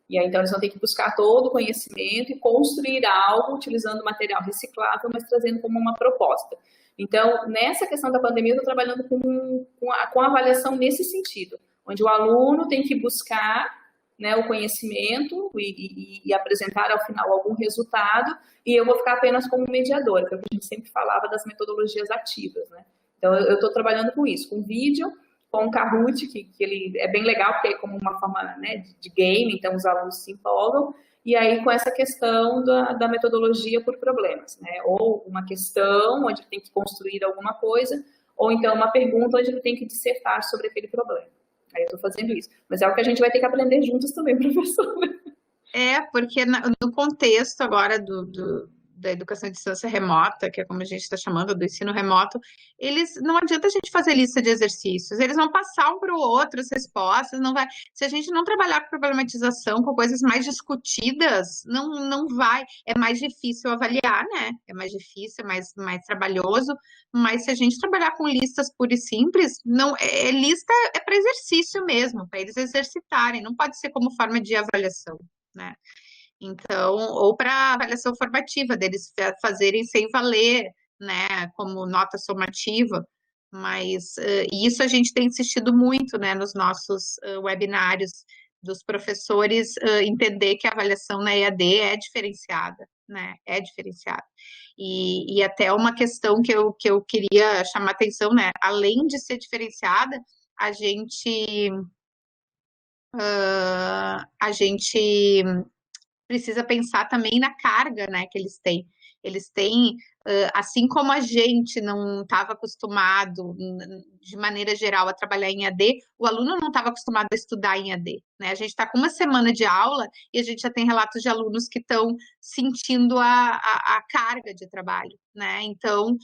S2: E aí, então, eles vão ter que buscar todo o conhecimento e construir algo utilizando material reciclável, mas trazendo como uma proposta. Então, nessa questão da pandemia, eu estou trabalhando com a avaliação nesse sentido, onde o aluno tem que buscar, né, o conhecimento e apresentar ao final algum resultado, e eu vou ficar apenas como mediadora, que é o que a gente sempre falava das metodologias ativas, né? Então, eu estou trabalhando com isso, com vídeo, com o Kahoot, que ele é bem legal, porque é como uma forma, né, de game, então os alunos se empolgam, e aí com essa questão da metodologia por problemas, né? Ou uma questão onde ele tem que construir alguma coisa, ou então uma pergunta onde ele tem que dissertar sobre aquele problema. Aí eu estou fazendo isso. Mas é algo que a gente vai ter que aprender juntos também, professora.
S1: Porque no contexto agora da educação de distância remota, que é como a gente está chamando, do ensino remoto, não adianta a gente fazer lista de exercícios, eles vão passar um para o outro as respostas, não vai. Se a gente não trabalhar com problematização, com coisas mais discutidas, não vai. É mais difícil avaliar, né? É mais difícil, mais trabalhoso, mas se a gente trabalhar com listas puras e simples, lista é para exercício mesmo, para eles exercitarem, não pode ser como forma de avaliação, né? Então, ou para avaliação formativa, deles fazerem sem valer, né, como nota somativa, mas isso a gente tem insistido muito, né, nos nossos webinários, dos professores entender que a avaliação na EAD é diferenciada, né, é diferenciada. E até uma questão que eu queria chamar atenção, né, além de ser diferenciada, a gente precisa pensar também na carga, né, que eles têm. Eles têm, assim como a gente não estava acostumado, de maneira geral, a trabalhar em AD, o aluno não estava acostumado a estudar em AD, né? A gente está com uma semana de aula e a gente já tem relatos de alunos que estão sentindo a carga de trabalho, né? Então,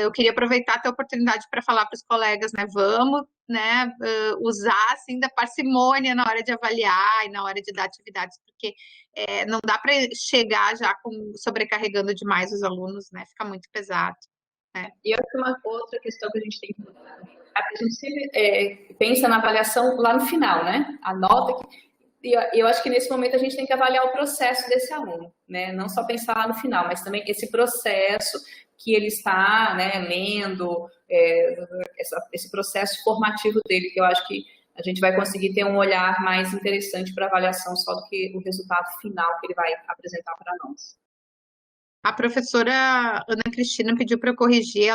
S1: eu queria aproveitar até a oportunidade para falar para os colegas, né? Vamos, né, usar assim da parcimônia na hora de avaliar e na hora de dar atividades, porque não dá para chegar já sobrecarregando demais os alunos, né? Fica muito pesado. Né?
S2: E eu acho que uma outra questão que a gente tem que a gente sempre pensa na avaliação lá no final, né? A nota. E eu acho que nesse momento a gente tem que avaliar o processo desse aluno, né? Não só pensar lá no final, mas também esse processo que ele está, né, lendo, esse processo formativo dele, que eu acho que a gente vai conseguir ter um olhar mais interessante para a avaliação só do que o resultado final que ele vai apresentar para nós.
S1: A professora Ana Cristina pediu para eu corrigir,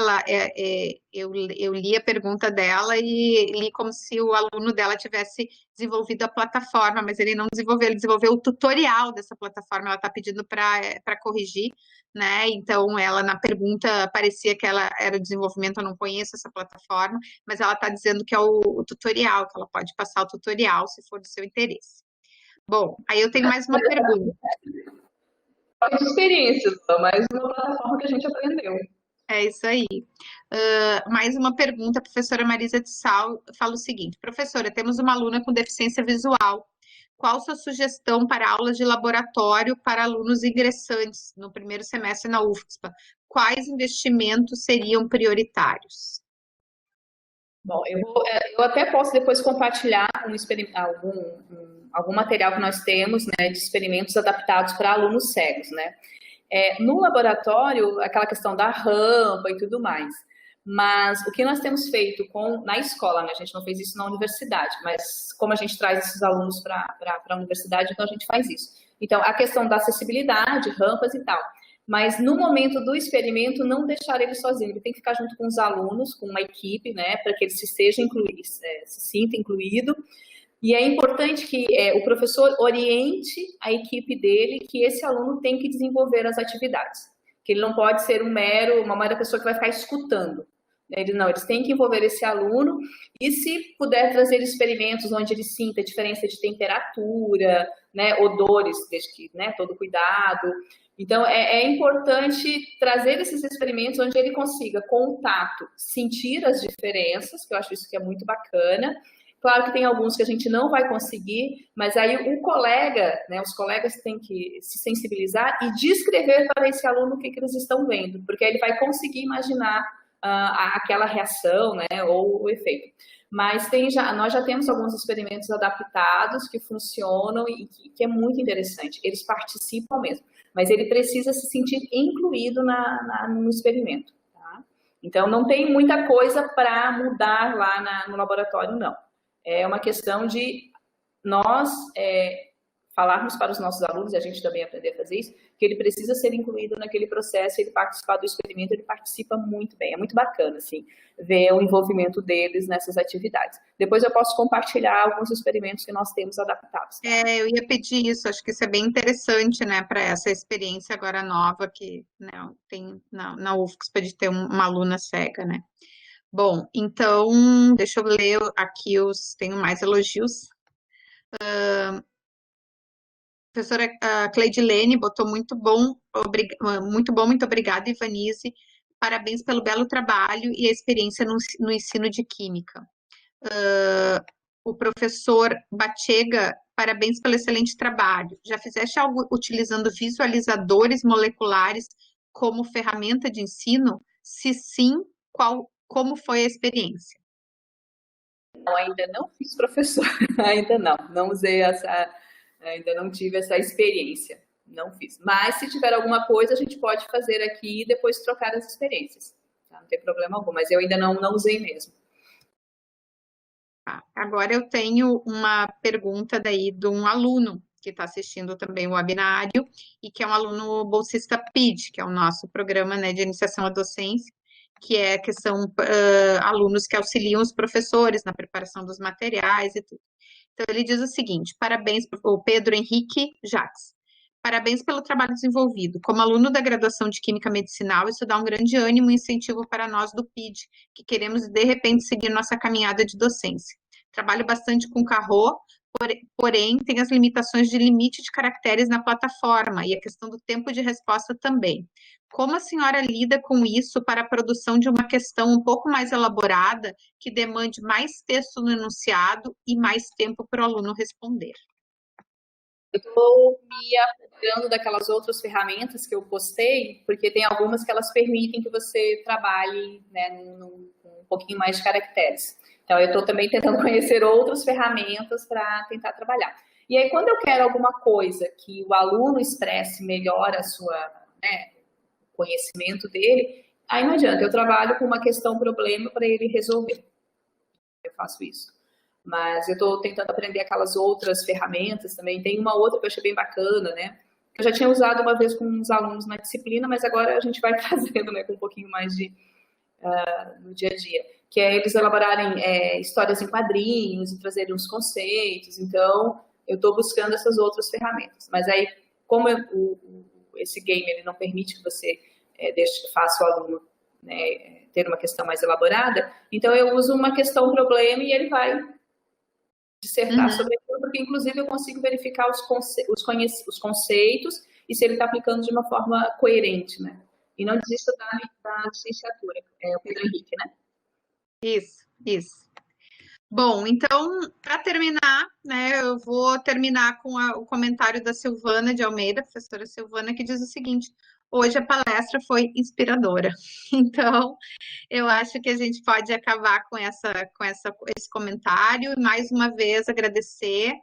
S1: eu li a pergunta dela e li como se o aluno dela tivesse desenvolvido a plataforma, mas ele não desenvolveu, ele desenvolveu o tutorial dessa plataforma, ela está pedindo para corrigir, né? Então, ela na pergunta parecia que ela era o desenvolvimento, eu não conheço essa plataforma, mas ela está dizendo que é o tutorial, que ela pode passar o tutorial se for do seu interesse. Bom, aí eu tenho mais uma pergunta.
S2: Experiências, mais uma plataforma que a gente aprendeu.
S1: É isso aí. Mais uma pergunta, a professora Marisa de Sal fala o seguinte: professora, temos uma aluna com deficiência visual. Qual sua sugestão para aulas de laboratório para alunos ingressantes no primeiro semestre na UFSPA? Quais investimentos seriam prioritários?
S2: Bom, eu até posso depois compartilhar algum material que nós temos, né, de experimentos adaptados para alunos cegos, né? No laboratório, aquela questão da rampa e tudo mais. Mas o que nós temos feito na escola, né? A gente não fez isso na universidade, mas como a gente traz esses alunos para a universidade, então a gente faz isso. Então, a questão da acessibilidade, rampas e tal. Mas no momento do experimento, não deixar ele sozinho. Ele tem que ficar junto com os alunos, com uma equipe, né? Para que ele se sinta incluído. E é importante que o professor oriente a equipe dele que esse aluno tem que desenvolver as atividades. Que ele não pode ser uma mera pessoa que vai ficar escutando. Eles têm que envolver esse aluno e se puder trazer experimentos onde ele sinta a diferença de temperatura, né, odores, desde que, né, todo cuidado. Então, é importante trazer esses experimentos onde ele consiga contato, sentir as diferenças, que eu acho isso que é muito bacana. Claro que tem alguns que a gente não vai conseguir, mas aí o colega, né, os colegas têm que se sensibilizar e descrever para esse aluno o que eles estão vendo, porque aí ele vai conseguir imaginar aquela reação, né, ou o efeito. Mas nós já temos alguns experimentos adaptados que funcionam e que é muito interessante. Eles participam mesmo, mas ele precisa se sentir incluído no experimento. Tá? Então, não tem muita coisa para mudar lá no laboratório, não. É uma questão de nós falarmos para os nossos alunos, e a gente também aprender a fazer isso, que ele precisa ser incluído naquele processo, ele participar do experimento, ele participa muito bem. É muito bacana, assim, ver o envolvimento deles nessas atividades. Depois eu posso compartilhar alguns experimentos que nós temos adaptados.
S1: Eu ia pedir isso, acho que isso é bem interessante, né, para essa experiência agora nova que, né, tem na UFSPA de ter uma aluna cega, né. Bom, então, deixa eu ler aqui tenho mais elogios. Professora Cleidilene botou muito bom, muito obrigada, Ivanise. Parabéns pelo belo trabalho e a experiência no ensino de Química. O professor Batega, parabéns pelo excelente trabalho. Já fizeste algo utilizando visualizadores moleculares como ferramenta de ensino? Se sim, como foi a experiência?
S2: Não, ainda não fiz, professor. Ainda não usei ainda não tive essa experiência. Não fiz. Mas se tiver alguma coisa, a gente pode fazer aqui e depois trocar as experiências. Tá? Não tem problema algum, mas eu ainda não usei mesmo.
S1: Agora eu tenho uma pergunta daí de um aluno que está assistindo também o webinário e que é um aluno bolsista PID, que é o nosso programa, né, de iniciação à docência, que são alunos que auxiliam os professores na preparação dos materiais e tudo. Então, ele diz o seguinte: parabéns, o Pedro Henrique Jacques. Parabéns pelo trabalho desenvolvido. Como aluno da graduação de Química Medicinal, isso dá um grande ânimo e incentivo para nós do PID, que queremos, de repente, seguir nossa caminhada de docência. Trabalho bastante com Carro, porém tem as limitações de limite de caracteres na plataforma e a questão do tempo de resposta também. Como a senhora lida com isso para a produção de uma questão um pouco mais elaborada, que demande mais texto no enunciado e mais tempo para o aluno responder?
S2: Eu estou me apropriando daquelas outras ferramentas que eu postei, porque tem algumas que elas permitem que você trabalhe, né, com um pouquinho mais de caracteres. Então, eu estou também tentando conhecer outras ferramentas para tentar trabalhar. E aí, quando eu quero alguma coisa que o aluno expresse melhor a sua, né, conhecimento dele, aí não adianta, eu trabalho com uma questão, problema para ele resolver. Eu faço isso. Mas eu estou tentando aprender aquelas outras ferramentas também. Tem uma outra que eu achei bem bacana, né? Eu já tinha usado uma vez com uns alunos na disciplina, mas agora a gente vai fazendo, né, com um pouquinho mais de no dia a dia, que é eles elaborarem histórias em quadrinhos e trazerem uns conceitos. Então, eu estou buscando essas outras ferramentas. Mas aí, como esse game ele não permite que você faça o aluno, né, ter uma questão mais elaborada, então eu uso uma questão problema e ele vai dissertar sobre aquilo, porque inclusive eu consigo verificar os conceitos e se ele está aplicando de uma forma coerente, né? E não desista da licenciatura. É o Pedro Henrique, né?
S1: Isso. Bom, então, para terminar, né, eu vou terminar com o comentário da Silvana de Almeida, professora Silvana, que diz o seguinte: hoje a palestra foi inspiradora. Então, eu acho que a gente pode acabar com esse comentário e, mais uma vez, agradecer,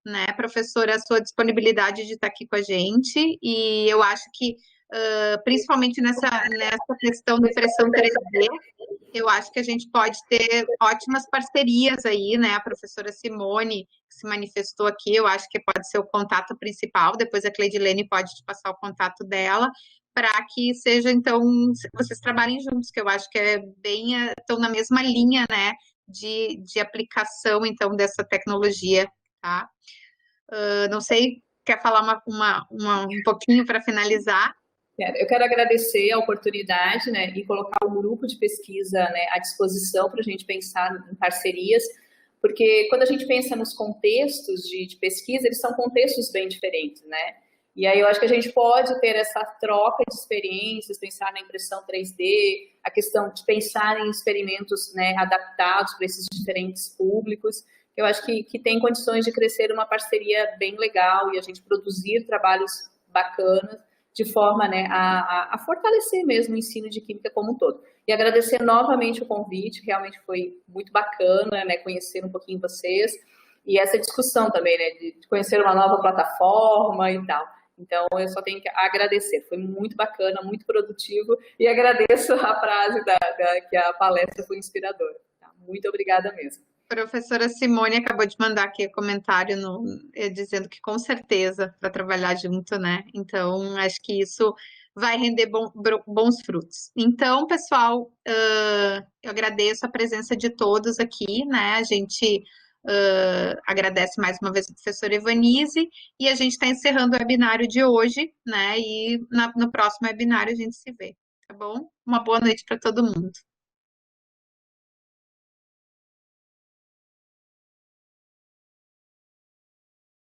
S1: né, professora, a sua disponibilidade de estar aqui com a gente. E eu acho que, principalmente nessa questão da impressão 3D, eu acho que a gente pode ter ótimas parcerias aí, né? A professora Simone, que se manifestou aqui, eu acho que pode ser o contato principal, depois a Cleidilene pode te passar o contato dela, para que seja, então, vocês trabalhem juntos, que eu acho que estão na mesma linha, né, de aplicação, então, dessa tecnologia, tá? Não sei, quer falar um pouquinho para finalizar?
S2: Eu quero agradecer a oportunidade, né, e colocar o grupo de pesquisa, né, à disposição para a gente pensar em parcerias, porque quando a gente pensa nos contextos de pesquisa, eles são contextos bem diferentes, né? E aí eu acho que a gente pode ter essa troca de experiências, pensar na impressão 3D, a questão de pensar em experimentos, né, adaptados para esses diferentes públicos. Eu acho que tem condições de crescer uma parceria bem legal e a gente produzir trabalhos bacanas, de forma, né, a fortalecer mesmo o ensino de química como um todo. E agradecer novamente o convite, realmente foi muito bacana, né, conhecer um pouquinho vocês, e essa discussão também, né, de conhecer uma nova plataforma e tal. Então, eu só tenho que agradecer, foi muito bacana, muito produtivo, e agradeço a frase que a palestra foi inspiradora. Tá? Muito obrigada mesmo.
S1: Professora Simone acabou de mandar aqui comentário dizendo que com certeza para trabalhar junto, né? Então, acho que isso vai render bons frutos. Então, pessoal, eu agradeço a presença de todos aqui, né? A gente agradece mais uma vez a professora Evanise e a gente está encerrando o webinário de hoje, né? E no próximo webinário a gente se vê, tá bom? Uma boa noite para todo mundo.